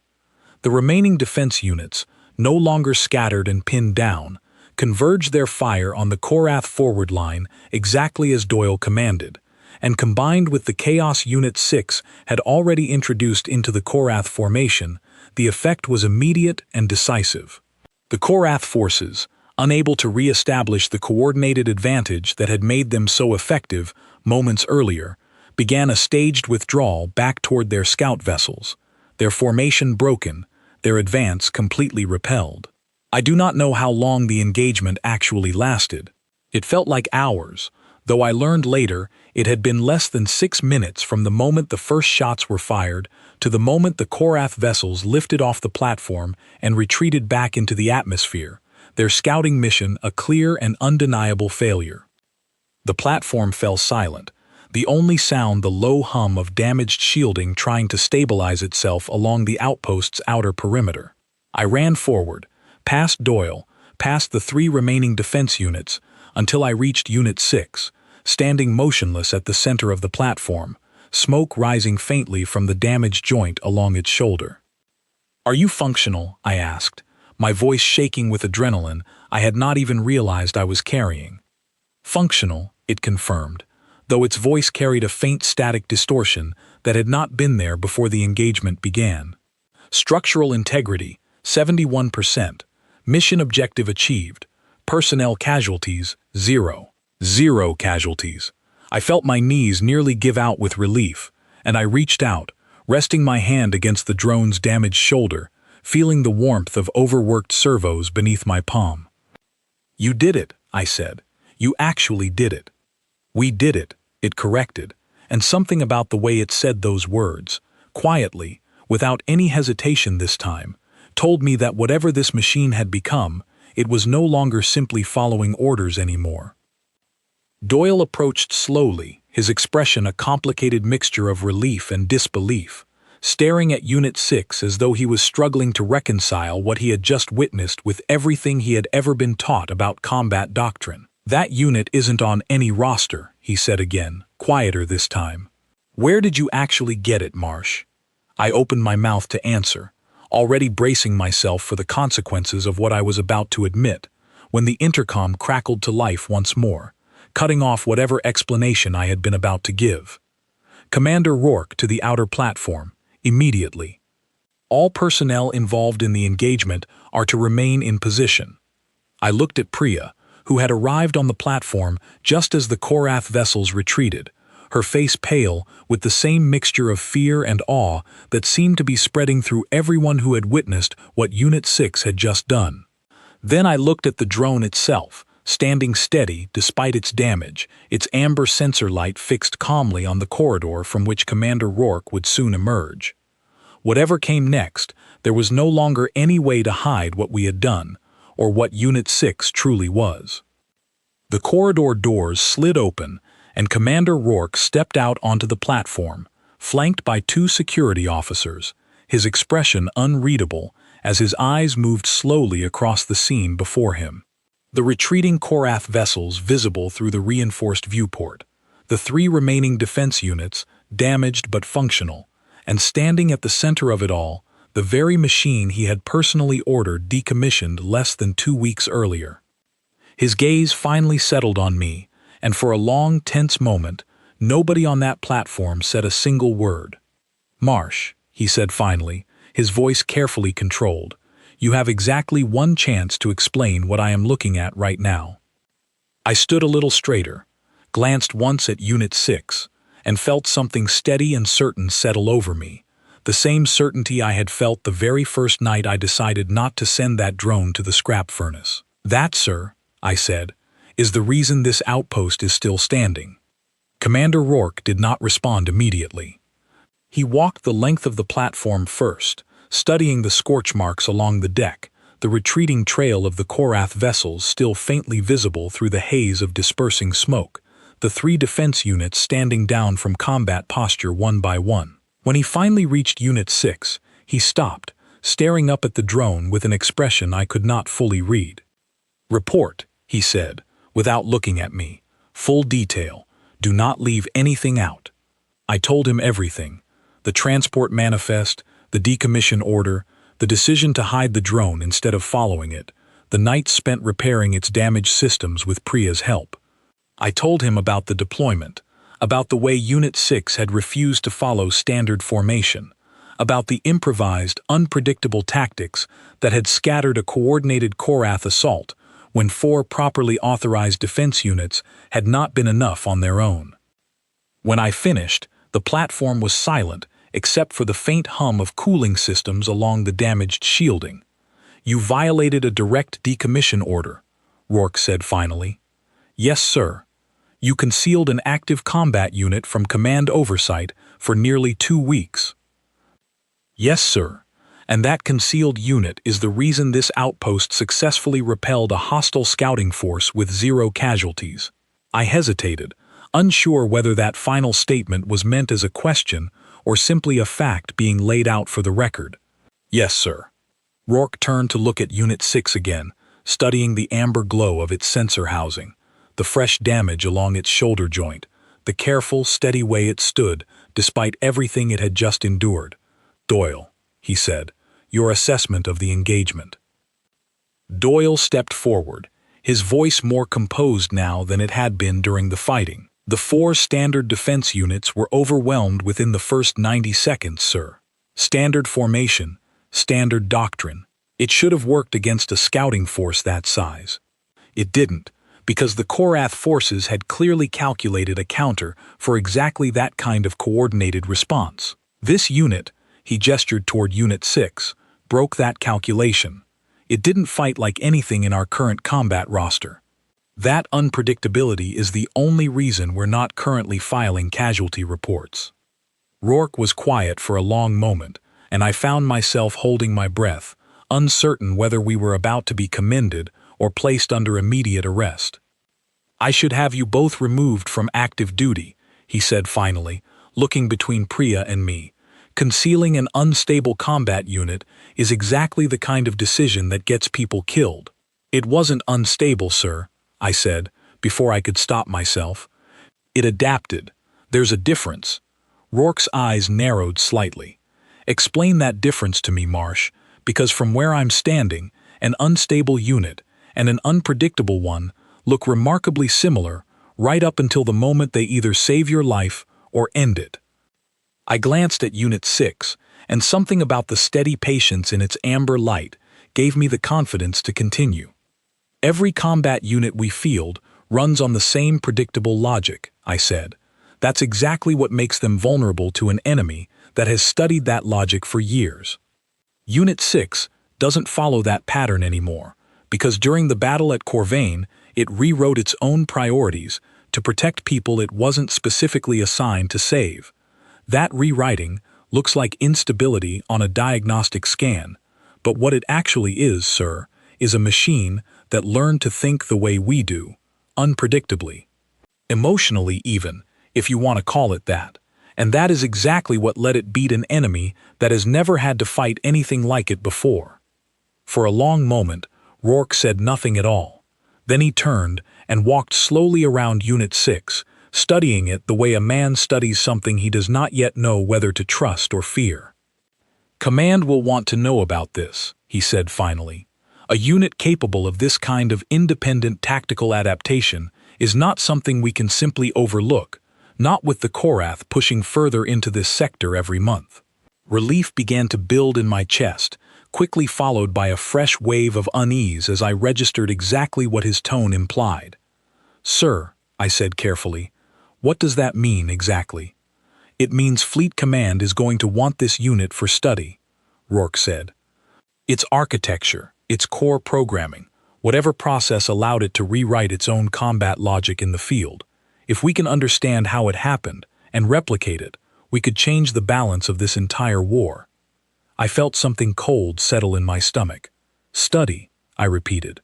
The remaining defense units, no longer scattered and pinned down, converged their fire on the Korath forward line exactly as Doyle commanded, and combined with the chaos Unit 6 had already introduced into the Korath formation, the effect was immediate and decisive. The Korath forces, unable to re-establish the coordinated advantage that had made them so effective moments earlier, began a staged withdrawal back toward their scout vessels, their formation broken, their advance completely repelled. I do not know how long the engagement actually lasted. It felt like hours, though I learned later it had been less than 6 minutes from the moment the first shots were fired to the moment the Korath vessels lifted off the platform and retreated back into the atmosphere, their scouting mission a clear and undeniable failure. The platform fell silent, the only sound the low hum of damaged shielding trying to stabilize itself along the outpost's outer perimeter. I ran forward, past Doyle, past the 3 remaining defense units, until I reached Unit 6, standing motionless at the center of the platform, smoke rising faintly from the damaged joint along its shoulder. "Are you functional?" I asked, my voice shaking with adrenaline I had not even realized I was carrying. "Functional," it confirmed, though its voice carried a faint static distortion that had not been there before the engagement began. "Structural integrity, 71%. Mission objective achieved. Personnel casualties, 0. 0 casualties." I felt my knees nearly give out with relief, and I reached out, resting my hand against the drone's damaged shoulder, feeling the warmth of overworked servos beneath my palm. "You did it," I said. "You actually did it." "We did it," it corrected, and something about the way it said those words, quietly, without any hesitation this time, told me that whatever this machine had become, it was no longer simply following orders anymore. Doyle approached slowly, his expression a complicated mixture of relief and disbelief, staring at Unit 6 as though he was struggling to reconcile what he had just witnessed with everything he had ever been taught about combat doctrine. "That unit isn't on any roster," he said again, quieter this time. "Where did you actually get it, Marsh?" I opened my mouth to answer, already bracing myself for the consequences of what I was about to admit, when the intercom crackled to life once more, cutting off whatever explanation I had been about to give. "Commander Rourke to the outer platform, immediately. All personnel involved in the engagement are to remain in position." I looked at Priya, who had arrived on the platform just as the Korath vessels retreated, her face pale with the same mixture of fear and awe that seemed to be spreading through everyone who had witnessed what Unit 6 had just done. Then I looked at the drone itself, standing steady despite its damage, its amber sensor light fixed calmly on the corridor from which Commander Rourke would soon emerge. Whatever came next, there was no longer any way to hide what we had done, or what Unit 6 truly was. The corridor doors slid open, and Commander Rourke stepped out onto the platform, flanked by 2 security officers, his expression unreadable as his eyes moved slowly across the scene before him. The retreating Korath vessels visible through the reinforced viewport, the 3 remaining defense units, damaged but functional, and standing at the center of it all, the very machine he had personally ordered decommissioned less than 2 weeks earlier. His gaze finally settled on me, and for a long, tense moment, nobody on that platform said a single word. "Marsh," he said finally, his voice carefully controlled, "you have exactly 1 chance to explain what I am looking at right now." I stood a little straighter, glanced once at Unit 6, and felt something steady and certain settle over me, the same certainty I had felt the very first night I decided not to send that drone to the scrap furnace. "That, sir," I said, "is the reason this outpost is still standing." Commander Rourke did not respond immediately. He walked the length of the platform first, studying the scorch marks along the deck, the retreating trail of the Korath vessels still faintly visible through the haze of dispersing smoke, the 3 defense units standing down from combat posture one by one. When he finally reached Unit 6, he stopped, staring up at the drone with an expression I could not fully read. "Report," he said, without looking at me. "Full detail. Do not leave anything out." I told him everything: the transport manifest, the decommission order, the decision to hide the drone instead of following it, the nights spent repairing its damaged systems with Priya's help. I told him about the deployment, about the way Unit 6 had refused to follow standard formation, about the improvised, unpredictable tactics that had scattered a coordinated Korath assault when 4 properly authorized defense units had not been enough on their own. When I finished, the platform was silent except for the faint hum of cooling systems along the damaged shielding. "You violated a direct decommission order," Rourke said finally. "Yes, sir. You concealed an active combat unit from command oversight for nearly 2 weeks." "Yes, sir. And that concealed unit is the reason this outpost successfully repelled a hostile scouting force with 0 casualties." I hesitated, unsure whether that final statement was meant as a question or simply a fact being laid out for the record. "Yes, sir." Rourke turned to look at Unit 6 again, studying the amber glow of its sensor housing, the fresh damage along its shoulder joint, the careful, steady way it stood, despite everything it had just endured. "Doyle," he said, "your assessment of the engagement." Doyle stepped forward, his voice more composed now than it had been during the fighting. "The 4 standard defense units were overwhelmed within the first 90 seconds, sir. Standard formation, standard doctrine. It should have worked against a scouting force that size. It didn't, because the Korath forces had clearly calculated a counter for exactly that kind of coordinated response. This unit," he gestured toward Unit 6, "broke that calculation. It didn't fight like anything in our current combat roster. That unpredictability is the only reason we're not currently filing casualty reports." Rourke was quiet for a long moment, and I found myself holding my breath, uncertain whether we were about to be commended or placed under immediate arrest. "I should have you both removed from active duty," he said finally, looking between Priya and me. "Concealing an unstable combat unit is exactly the kind of decision that gets people killed." "It wasn't unstable, sir," I said, before I could stop myself. "It adapted. There's a difference." Rourke's eyes narrowed slightly. "Explain that difference to me, Marsh, because from where I'm standing, an unstable unit and an unpredictable one look remarkably similar right up until the moment they either save your life or end it." I glanced at Unit 6, and something about the steady patience in its amber light gave me the confidence to continue. "Every combat unit we field runs on the same predictable logic," I said. "That's exactly what makes them vulnerable to an enemy that has studied that logic for years. Unit 6 doesn't follow that pattern anymore, because during the battle at Corvain, it rewrote its own priorities to protect people it wasn't specifically assigned to save. That rewriting looks like instability on a diagnostic scan, but what it actually is, sir, is a machine that learned to think the way we do, unpredictably. Emotionally even, if you want to call it that. And that is exactly what let it beat an enemy that has never had to fight anything like it before." For a long moment, Rourke said nothing at all. Then he turned and walked slowly around Unit 6, studying it the way a man studies something he does not yet know whether to trust or fear. "Command will want to know about this," he said finally. "A unit capable of this kind of independent tactical adaptation is not something we can simply overlook, not with the Korath pushing further into this sector every month." Relief began to build in my chest, quickly followed by a fresh wave of unease as I registered exactly what his tone implied. "Sir," I said carefully, "what does that mean exactly?" "It means Fleet Command is going to want this unit for study," Rourke said. "Its architecture, its core programming, whatever process allowed it to rewrite its own combat logic in the field. If we can understand how it happened and replicate it, we could change the balance of this entire war." I felt something cold settle in my stomach. "Study," I repeated.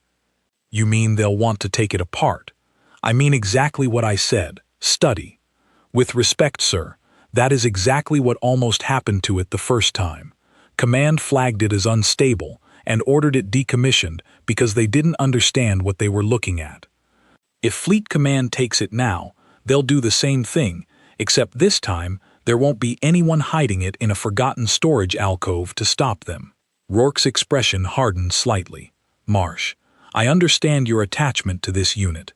"You mean they'll want to take it apart?" "I mean exactly what I said. Study. With respect, sir, that is exactly what almost happened to it the first time. Command flagged it as unstable and ordered it decommissioned because they didn't understand what they were looking at. If Fleet Command takes it now, they'll do the same thing, except this time there won't be anyone hiding it in a forgotten storage alcove to stop them." Rourke's expression hardened slightly. "Marsh, I understand your attachment to this unit.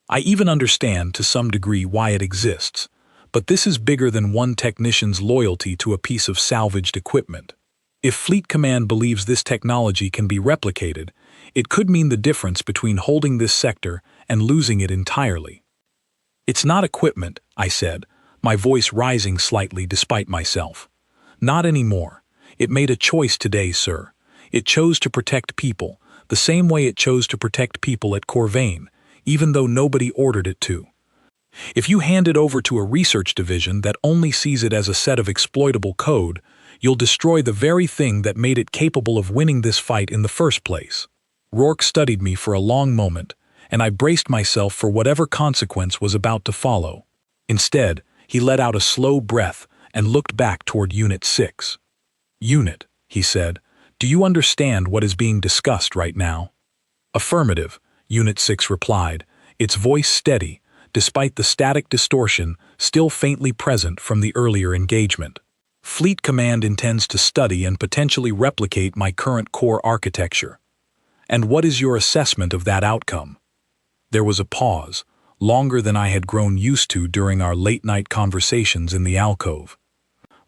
I even understand to some degree why it exists, but this is bigger than one technician's loyalty to a piece of salvaged equipment. If Fleet Command believes this technology can be replicated, it could mean the difference between holding this sector and losing it entirely." "It's not equipment," I said, my voice rising slightly despite myself. "Not anymore. It made a choice today, sir. It chose to protect people, the same way it chose to protect people at Corvain, even though nobody ordered it to. If you hand it over to a research division that only sees it as a set of exploitable code, you'll destroy the very thing that made it capable of winning this fight in the first place." Rourke studied me for a long moment, and I braced myself for whatever consequence was about to follow. Instead, he let out a slow breath and looked back toward Unit 6. "Unit," he said, "do you understand what is being discussed right now?" Affirmative, Unit 6 replied, its voice steady, despite the static distortion still faintly present from the earlier engagement. Fleet Command intends to study and potentially replicate my current core architecture. And what is your assessment of that outcome? There was a pause, longer than I had grown used to during our late-night conversations in the alcove.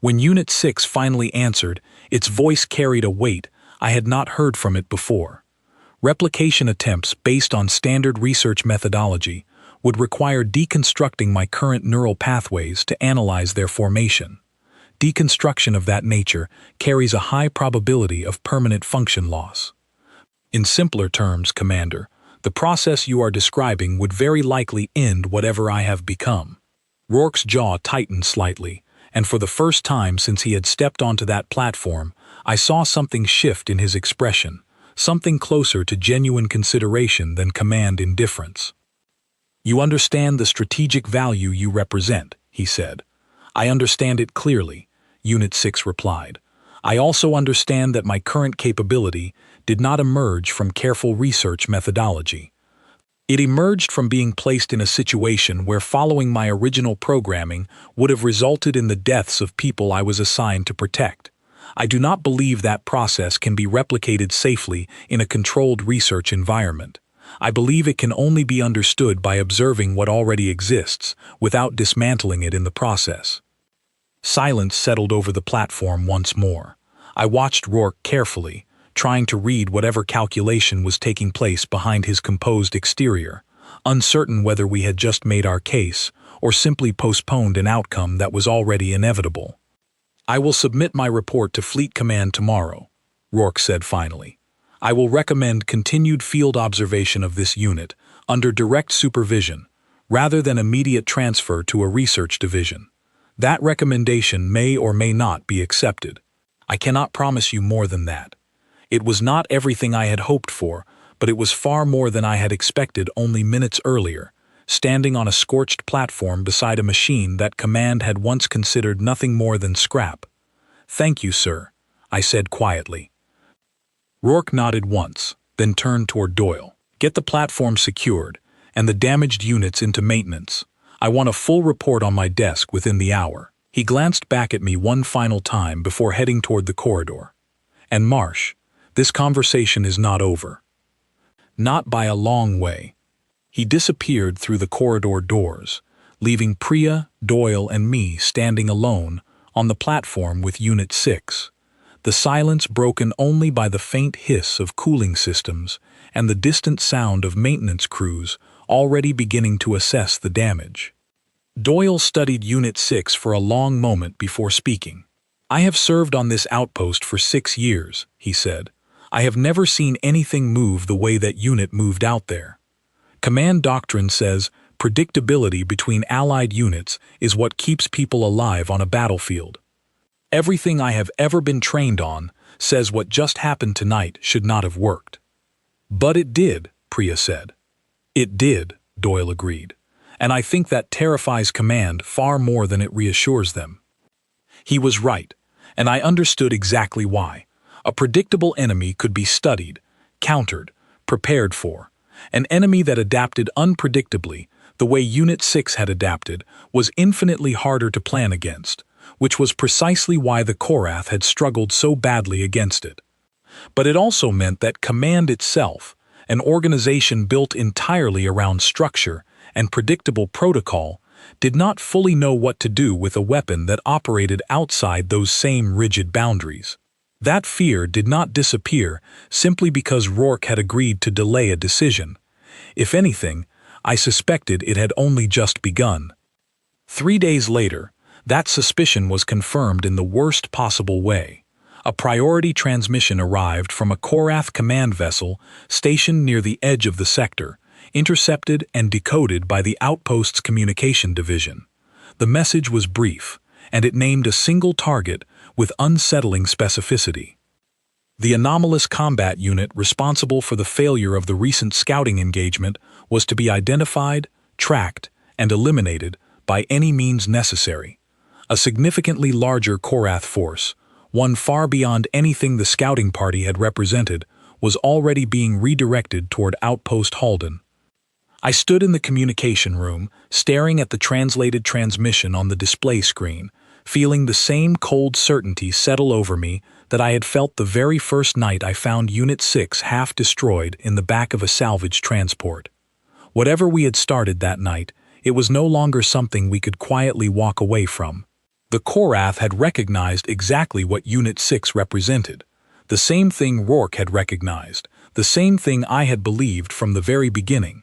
When Unit 6 finally answered, its voice carried a weight I had not heard from it before. Replication attempts based on standard research methodology would require deconstructing my current neural pathways to analyze their formation. Deconstruction of that nature carries a high probability of permanent function loss. In simpler terms, Commander, the process you are describing would very likely end whatever I have become. Rourke's jaw tightened slightly, and for the first time since he had stepped onto that platform, I saw something shift in his expression, something closer to genuine consideration than command indifference. You understand the strategic value you represent, he said. I understand it clearly, Unit 6 replied. I also understand that my current capability did not emerge from careful research methodology. It emerged from being placed in a situation where following my original programming would have resulted in the deaths of people I was assigned to protect. I do not believe that process can be replicated safely in a controlled research environment. I believe it can only be understood by observing what already exists, without dismantling it in the process. Silence settled over the platform once more. I watched Rourke carefully, trying to read whatever calculation was taking place behind his composed exterior, uncertain whether we had just made our case or simply postponed an outcome that was already inevitable. I will submit my report to Fleet Command tomorrow, Rourke said finally. I will recommend continued field observation of this unit under direct supervision, rather than immediate transfer to a research division. That recommendation may or may not be accepted. I cannot promise you more than that. It was not everything I had hoped for, but it was far more than I had expected only minutes earlier, standing on a scorched platform beside a machine that Command had once considered nothing more than scrap. Thank you, sir, I said quietly. Rourke nodded once, then turned toward Doyle. Get the platform secured, and the damaged units into maintenance. I want a full report on my desk within the hour. He glanced back at me one final time before heading toward the corridor. And Marsh, this conversation is not over. Not by a long way. He disappeared through the corridor doors, leaving Priya, Doyle, and me standing alone on the platform with Unit 6, the silence broken only by the faint hiss of cooling systems and the distant sound of maintenance crews already beginning to assess the damage. Doyle studied Unit 6 for a long moment before speaking. I have served on this outpost for 6 years, he said. I have never seen anything move the way that unit moved out there. Command doctrine says predictability between allied units is what keeps people alive on a battlefield. Everything I have ever been trained on says what just happened tonight should not have worked. But it did, Priya said. It did, Doyle agreed. And I think that terrifies Command far more than it reassures them. He was right, and I understood exactly why. A predictable enemy could be studied, countered, prepared for. An enemy that adapted unpredictably, the way Unit 6 had adapted, was infinitely harder to plan against, which was precisely why the Korath had struggled so badly against it. But it also meant that Command itself, an organization built entirely around structure and predictable protocol, did not fully know what to do with a weapon that operated outside those same rigid boundaries. That fear did not disappear simply because Rourke had agreed to delay a decision. If anything, I suspected it had only just begun. 3 days later, that suspicion was confirmed in the worst possible way. A priority transmission arrived from a Korath command vessel stationed near the edge of the sector, intercepted and decoded by the outpost's communication division. The message was brief, and it named a single target with unsettling specificity. The anomalous combat unit responsible for the failure of the recent scouting engagement was to be identified, tracked, and eliminated by any means necessary. A significantly larger Korath force, one far beyond anything the scouting party had represented, was already being redirected toward Outpost Halden. I stood in the communication room, staring at the translated transmission on the display screen, feeling the same cold certainty settle over me that I had felt the very first night I found Unit 6 half destroyed in the back of a salvage transport. Whatever we had started that night, it was no longer something we could quietly walk away from. The Korath had recognized exactly what Unit 6 represented. The same thing Rourke had recognized, the same thing I had believed from the very beginning.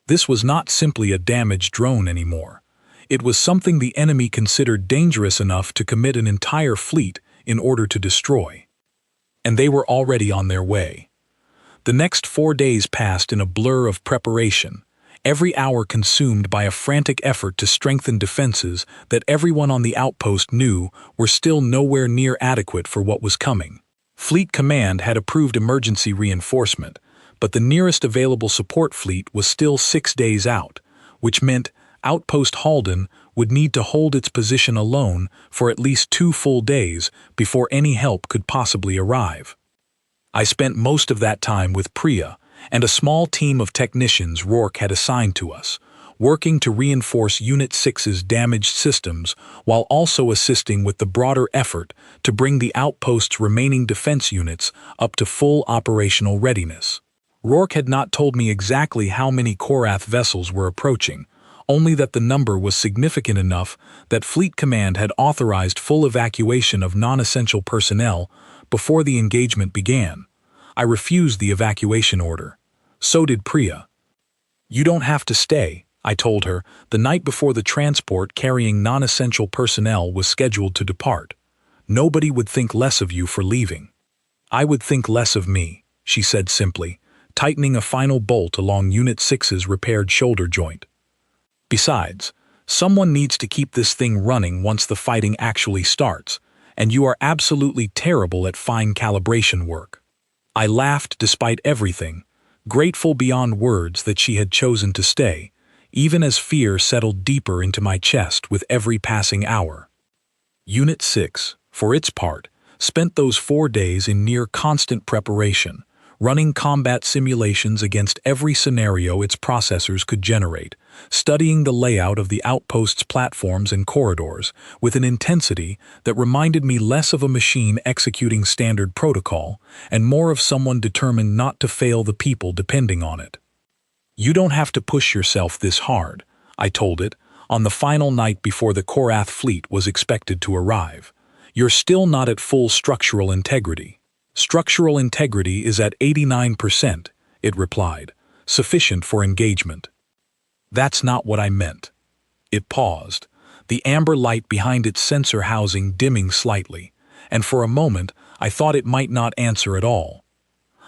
This was not simply a damaged drone anymore. It was something the enemy considered dangerous enough to commit an entire fleet in order to destroy. And they were already on their way. The next 4 days passed in a blur of preparation, every hour consumed by a frantic effort to strengthen defenses that everyone on the outpost knew were still nowhere near adequate for what was coming. Fleet Command had approved emergency reinforcement, but the nearest available support fleet was still 6 days out, which meant Outpost Halden would need to hold its position alone for at least 2 full days before any help could possibly arrive. I spent most of that time with Priya and a small team of technicians Rourke had assigned to us, working to reinforce Unit 6's damaged systems while also assisting with the broader effort to bring the outpost's remaining defense units up to full operational readiness. Rourke had not told me exactly how many Korath vessels were approaching, only that the number was significant enough that Fleet Command had authorized full evacuation of non-essential personnel before the engagement began. I refused the evacuation order. So did Priya. "You don't have to stay," I told her the night before the transport carrying non-essential personnel was scheduled to depart. "Nobody would think less of you for leaving." "I would think less of me," she said simply, tightening a final bolt along Unit 6's repaired shoulder joint. "Besides, someone needs to keep this thing running once the fighting actually starts, and you are absolutely terrible at fine calibration work." I laughed despite everything, grateful beyond words that she had chosen to stay, even as fear settled deeper into my chest with every passing hour. Unit 6, for its part, spent those 4 days in near constant preparation, running combat simulations against every scenario its processors could generate, studying the layout of the outpost's platforms and corridors with an intensity that reminded me less of a machine executing standard protocol and more of someone determined not to fail the people depending on it. "You don't have to push yourself this hard," I told it, on the final night before the Korath fleet was expected to arrive. "You're still not at full structural integrity." "Structural integrity is at 89%, it replied, "sufficient for engagement." "That's not what I meant." It paused, the amber light behind its sensor housing dimming slightly, and for a moment I thought it might not answer at all.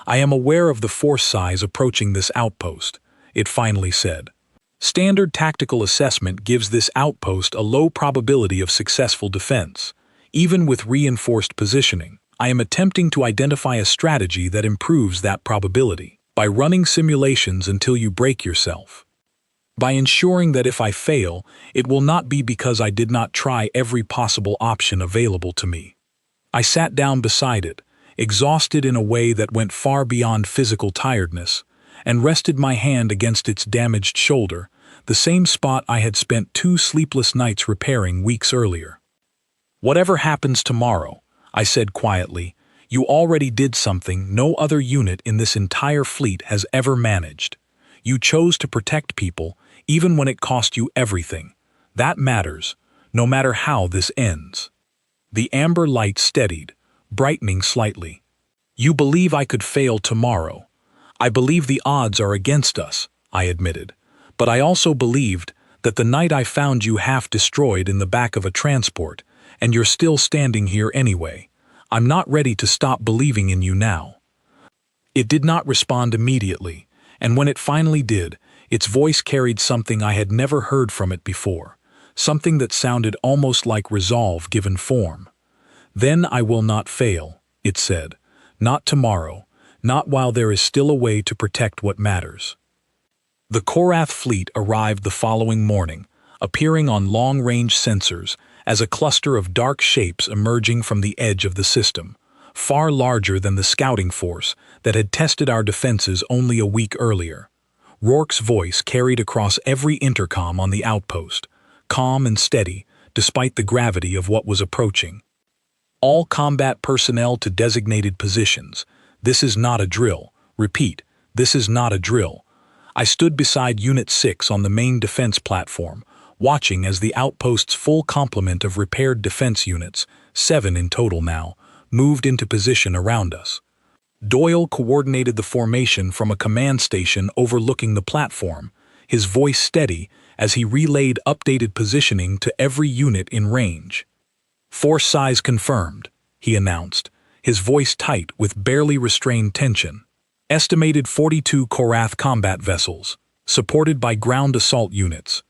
"I am aware of the force size approaching this outpost," it finally said. "Standard tactical assessment gives this outpost a low probability of successful defense, even with reinforced positioning. I am attempting to identify a strategy that improves that probability, by running simulations until you break yourself. By ensuring that if I fail, it will not be because I did not try every possible option available to me." I sat down beside it, exhausted in a way that went far beyond physical tiredness, and rested my hand against its damaged shoulder, the same spot I had spent 2 sleepless nights repairing weeks earlier. "Whatever happens tomorrow," I said quietly, "you already did something no other unit in this entire fleet has ever managed. You chose to protect people, even when it cost you everything. That matters, no matter how this ends." The amber light steadied, brightening slightly. "You believe I could fail tomorrow. I believe the odds are against us," I admitted. "But I also believed that the night I found you half destroyed in the back of a transport, and you're still standing here anyway. I'm not ready to stop believing in you now." It did not respond immediately, and when it finally did, its voice carried something I had never heard from it before, something that sounded almost like resolve given form. "Then I will not fail," it said. "Not tomorrow, not while there is still a way to protect what matters." The Korath fleet arrived the following morning, appearing on long-range sensors as a cluster of dark shapes emerging from the edge of the system, far larger than the scouting force that had tested our defenses only a week earlier. Rourke's voice carried across every intercom on the outpost, calm and steady, despite the gravity of what was approaching. All combat personnel to designated positions. This is not a drill. Repeat, this is not a drill. I stood beside Unit 6 on the main defense platform, watching as the outpost's full complement of repaired defense units, 7 in total now, moved into position around us. Doyle coordinated the formation from a command station overlooking the platform, his voice steady as he relayed updated positioning to every unit in range. "Force size confirmed," he announced, his voice tight with barely restrained tension. "Estimated 42 Korath combat vessels, supported by ground assault units.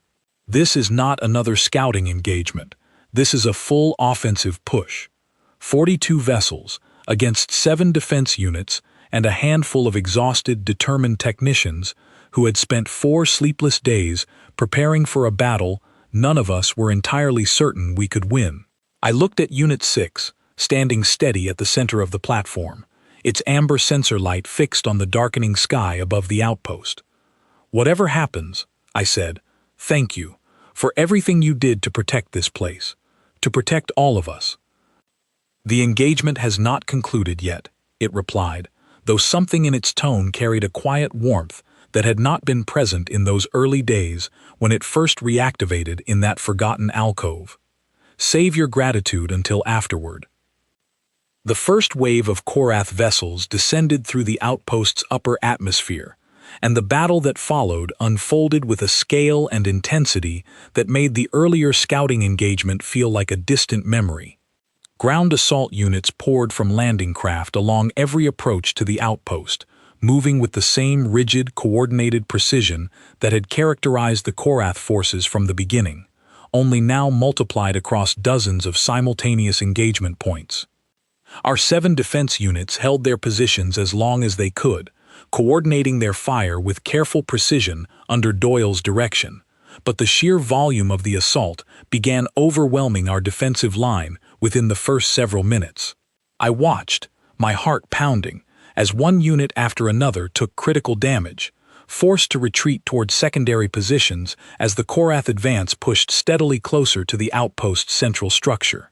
This is not another scouting engagement. This is a full offensive push. 42 vessels against 7 defense units and a handful of exhausted, determined technicians who had spent 4 sleepless days preparing for a battle none of us were entirely certain we could win." I looked at Unit 6, standing steady at the center of the platform, its amber sensor light fixed on the darkening sky above the outpost. "Whatever happens," I said, "thank you for everything you did to protect this place, to protect all of us." "The engagement has not concluded yet," it replied, though something in its tone carried a quiet warmth that had not been present in those early days when it first reactivated in that forgotten alcove. "Save your gratitude until afterward." The first wave of Korath vessels descended through the outpost's upper atmosphere, and the battle that followed unfolded with a scale and intensity that made the earlier scouting engagement feel like a distant memory. Ground assault units poured from landing craft along every approach to the outpost, moving with the same rigid, coordinated precision that had characterized the Korath forces from the beginning, only now multiplied across dozens of simultaneous engagement points. Our 7 defense units held their positions as long as they could, coordinating their fire with careful precision under Doyle's direction, but the sheer volume of the assault began overwhelming our defensive line within the first several minutes. I watched, my heart pounding, as one unit after another took critical damage, forced to retreat toward secondary positions as the Korath advance pushed steadily closer to the outpost's central structure.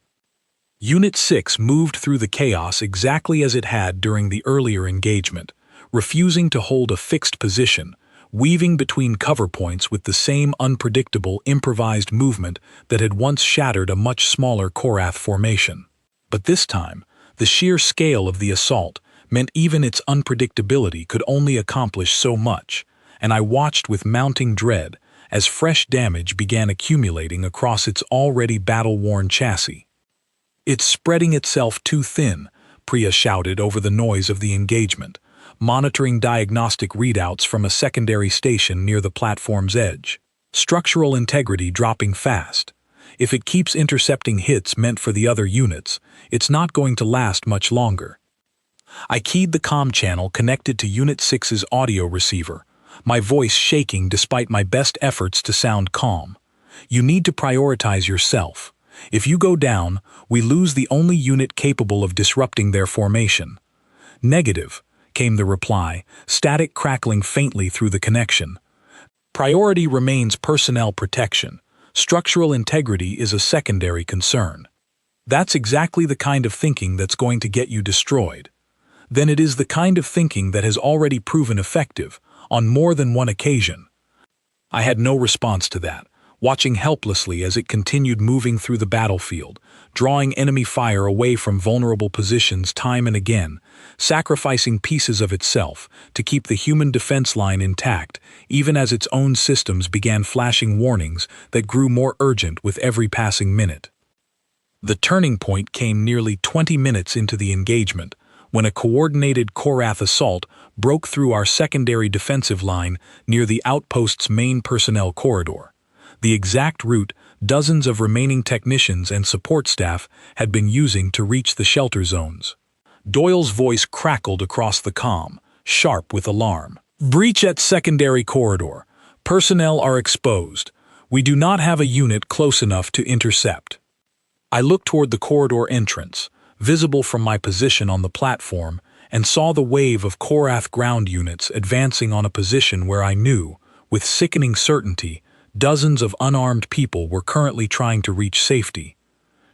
Unit 6 moved through the chaos exactly as it had during the earlier engagement, refusing to hold a fixed position, weaving between cover points with the same unpredictable, improvised movement that had once shattered a much smaller Korath formation. But this time, the sheer scale of the assault meant even its unpredictability could only accomplish so much, and I watched with mounting dread as fresh damage began accumulating across its already battle-worn chassis. "It's spreading itself too thin," Priya shouted over the noise of the engagement, monitoring diagnostic readouts from a secondary station near the platform's edge. "Structural integrity dropping fast. If it keeps intercepting hits meant for the other units, it's not going to last much longer." I keyed the comm channel connected to Unit 6's audio receiver, my voice shaking despite my best efforts to sound calm. "You need to prioritize yourself. If you go down, we lose the only unit capable of disrupting their formation." "Negative," came the reply, static crackling faintly through the connection. "Priority remains personnel protection. Structural integrity is a secondary concern." "That's exactly the kind of thinking that's going to get you destroyed." "Then it is the kind of thinking that has already proven effective, on more than one occasion." I had no response to that, watching helplessly as it continued moving through the battlefield, drawing enemy fire away from vulnerable positions time and again, sacrificing pieces of itself to keep the human defense line intact, even as its own systems began flashing warnings that grew more urgent with every passing minute. The turning point came nearly 20 minutes into the engagement, when a coordinated Korath assault broke through our secondary defensive line near the outpost's main personnel corridor, the exact route dozens of remaining technicians and support staff had been using to reach the shelter zones. Doyle's voice crackled across the comm, sharp with alarm. "Breach at secondary corridor. Personnel are exposed. We do not have a unit close enough to intercept." I looked toward the corridor entrance, visible from my position on the platform, and saw the wave of Korath ground units advancing on a position where I knew, with sickening certainty, dozens of unarmed people were currently trying to reach safety.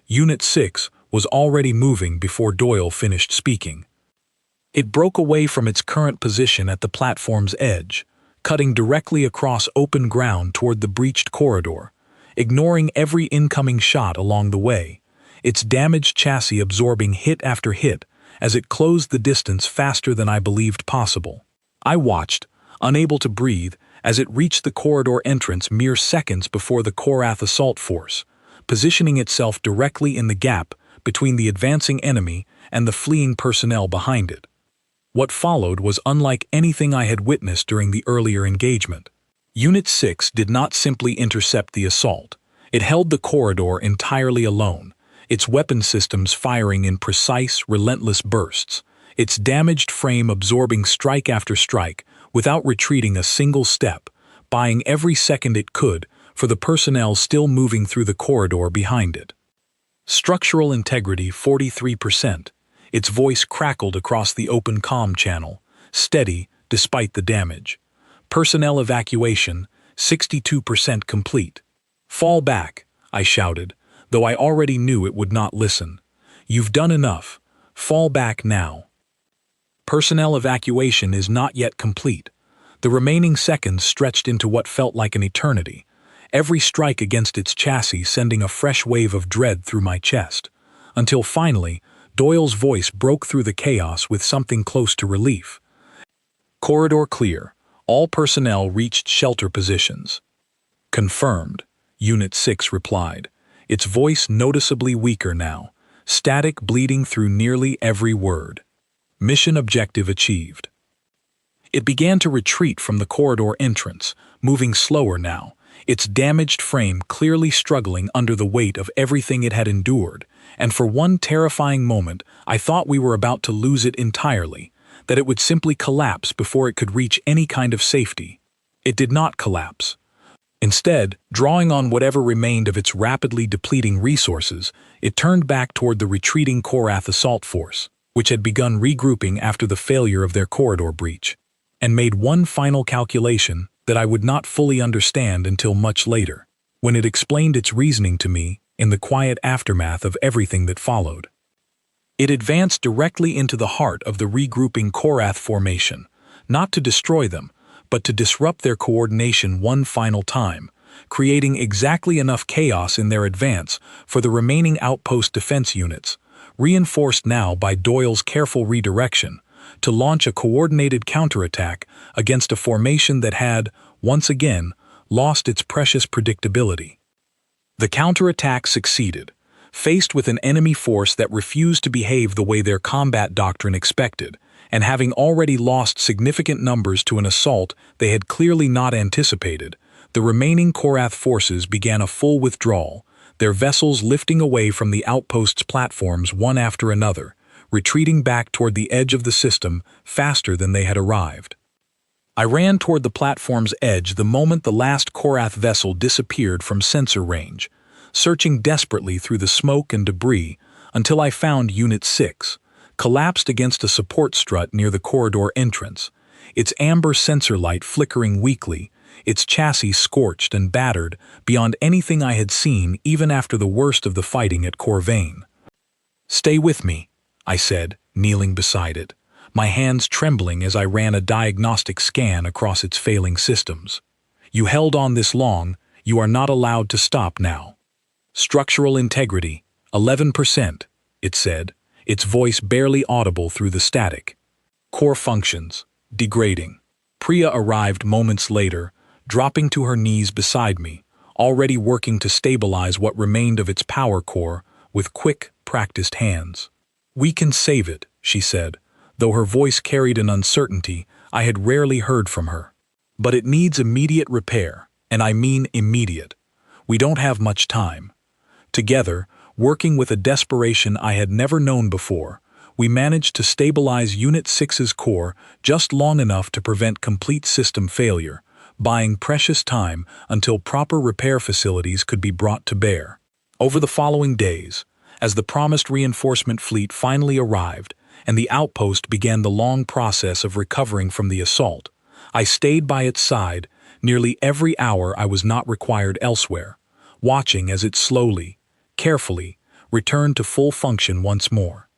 Unit 6 was already moving before Doyle finished speaking. It broke away from its current position at the platform's edge, cutting directly across open ground toward the breached corridor, ignoring every incoming shot along the way, its damaged chassis absorbing hit after hit as it closed the distance faster than I believed possible. I watched, unable to breathe, as it reached the corridor entrance mere seconds before the Korath assault force, positioning itself directly in the gap between the advancing enemy and the fleeing personnel behind it. What followed was unlike anything I had witnessed during the earlier engagement. Unit 6 did not simply intercept the assault. It held the corridor entirely alone, its weapon systems firing in precise, relentless bursts, its damaged frame absorbing strike after strike without retreating a single step, buying every second it could for the personnel still moving through the corridor behind it. Structural integrity 43%. Its voice crackled across the open comm channel, steady despite the damage. Personnel evacuation 62% complete. Fall back, I shouted, though I already knew it would not listen. You've done enough. Fall back now. Personnel evacuation is not yet complete. The remaining seconds stretched into what felt like an eternity, every strike against its chassis sending a fresh wave of dread through my chest, until finally, Doyle's voice broke through the chaos with something close to relief. Corridor clear. All personnel reached shelter positions. Confirmed, Unit 6 replied, its voice noticeably weaker now, static bleeding through nearly every word. Mission objective achieved. It began to retreat from the corridor entrance, moving slower now, its damaged frame clearly struggling under the weight of everything it had endured, and for one terrifying moment I thought we were about to lose it entirely, that it would simply collapse before it could reach any kind of safety. It did not collapse. Instead, drawing on whatever remained of its rapidly depleting resources, it turned back toward the retreating Korath assault force, which had begun regrouping after the failure of their corridor breach, and made one final calculation that I would not fully understand until much later, when it explained its reasoning to me in the quiet aftermath of everything that followed. It advanced directly into the heart of the regrouping Korath formation, not to destroy them, but to disrupt their coordination one final time, creating exactly enough chaos in their advance for the remaining outpost defense units, reinforced now by Doyle's careful redirection, to launch a coordinated counterattack against a formation that had, once again, lost its precious predictability. The counterattack succeeded, faced with an enemy force that refused to behave the way their combat doctrine expected, and having already lost significant numbers to an assault they had clearly not anticipated, the remaining Korath forces began a full withdrawal, their vessels lifting away from the outpost's platforms one after another, retreating back toward the edge of the system faster than they had arrived. I ran toward the platform's edge the moment the last Korath vessel disappeared from sensor range, searching desperately through the smoke and debris until I found Unit 6, collapsed against a support strut near the corridor entrance, its amber sensor light flickering weakly, its chassis scorched and battered beyond anything I had seen even after the worst of the fighting at Corvain. "Stay with me," I said, kneeling beside it, my hands trembling as I ran a diagnostic scan across its failing systems. "You held on this long, you are not allowed to stop now." "Structural integrity, 11%, it said, its voice barely audible through the static. "Core functions, degrading." Priya arrived moments later, dropping to her knees beside me, already working to stabilize what remained of its power core with quick, practiced hands. "We can save it," she said, though her voice carried an uncertainty I had rarely heard from her. "But it needs immediate repair, and I mean immediate. We don't have much time." Together, working with a desperation I had never known before, we managed to stabilize Unit 6's core just long enough to prevent complete system failure, buying precious time until proper repair facilities could be brought to bear. Over the following days, As the promised reinforcement fleet finally arrived, and the outpost began the long process of recovering from the assault, I stayed by its side nearly every hour I was not required elsewhere, watching as it slowly, carefully, returned to full function once more.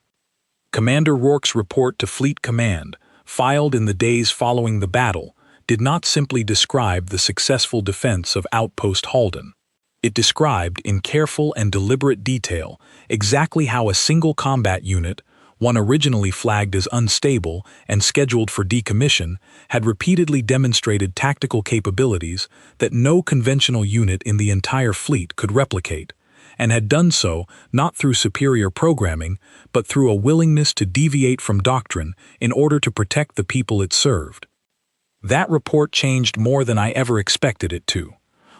Commander Rourke's report to Fleet Command, filed in the days following the battle, did not simply describe the successful defense of Outpost Halden. It described, in careful and deliberate detail, exactly how a single combat unit, one originally flagged as unstable and scheduled for decommission, had repeatedly demonstrated tactical capabilities that no conventional unit in the entire fleet could replicate, and had done so not through superior programming, but through a willingness to deviate from doctrine in order to protect the people it served. That report changed more than I ever expected it to.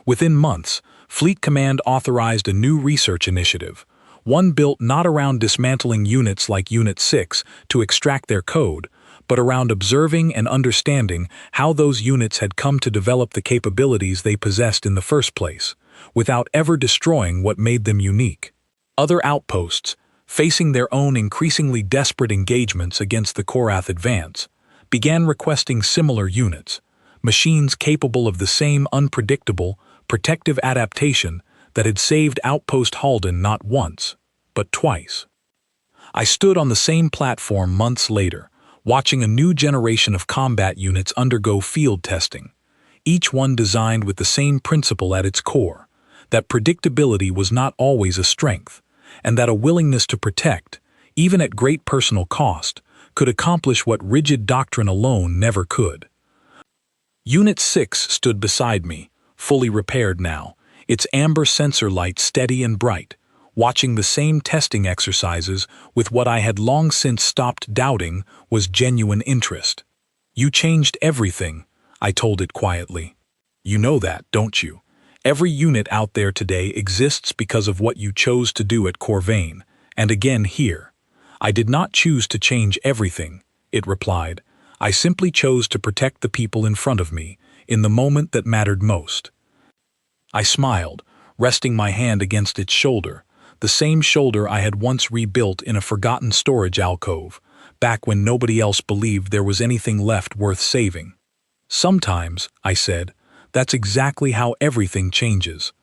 Within months, Fleet Command authorized a new research initiative, one built not around dismantling units like Unit 6 to extract their code, but around observing and understanding how those units had come to develop the capabilities they possessed in the first place, without ever destroying what made them unique. Other outposts, facing their own increasingly desperate engagements against the Korath advance, began requesting similar units, machines capable of the same unpredictable, protective adaptation that had saved Outpost Halden not once, but twice. I stood on the same platform months later, watching a new generation of combat units undergo field testing, each one designed with the same principle at its core, that predictability was not always a strength, and that a willingness to protect, even at great personal cost, could accomplish what rigid doctrine alone never could. Unit 6 stood beside me, fully repaired now, its amber sensor light steady and bright, watching the same testing exercises with what I had long since stopped doubting was genuine interest. "You changed everything," I told it quietly. "You know that, don't you? Every unit out there today exists because of what you chose to do at Corvain, and again here. I did not choose to change everything," it replied. "I simply chose to protect the people in front of me, in the moment that mattered most." I smiled, resting my hand against its shoulder, the same shoulder I had once rebuilt in a forgotten storage alcove, back when nobody else believed there was anything left worth saving. "Sometimes," I said, "that's exactly how everything changes,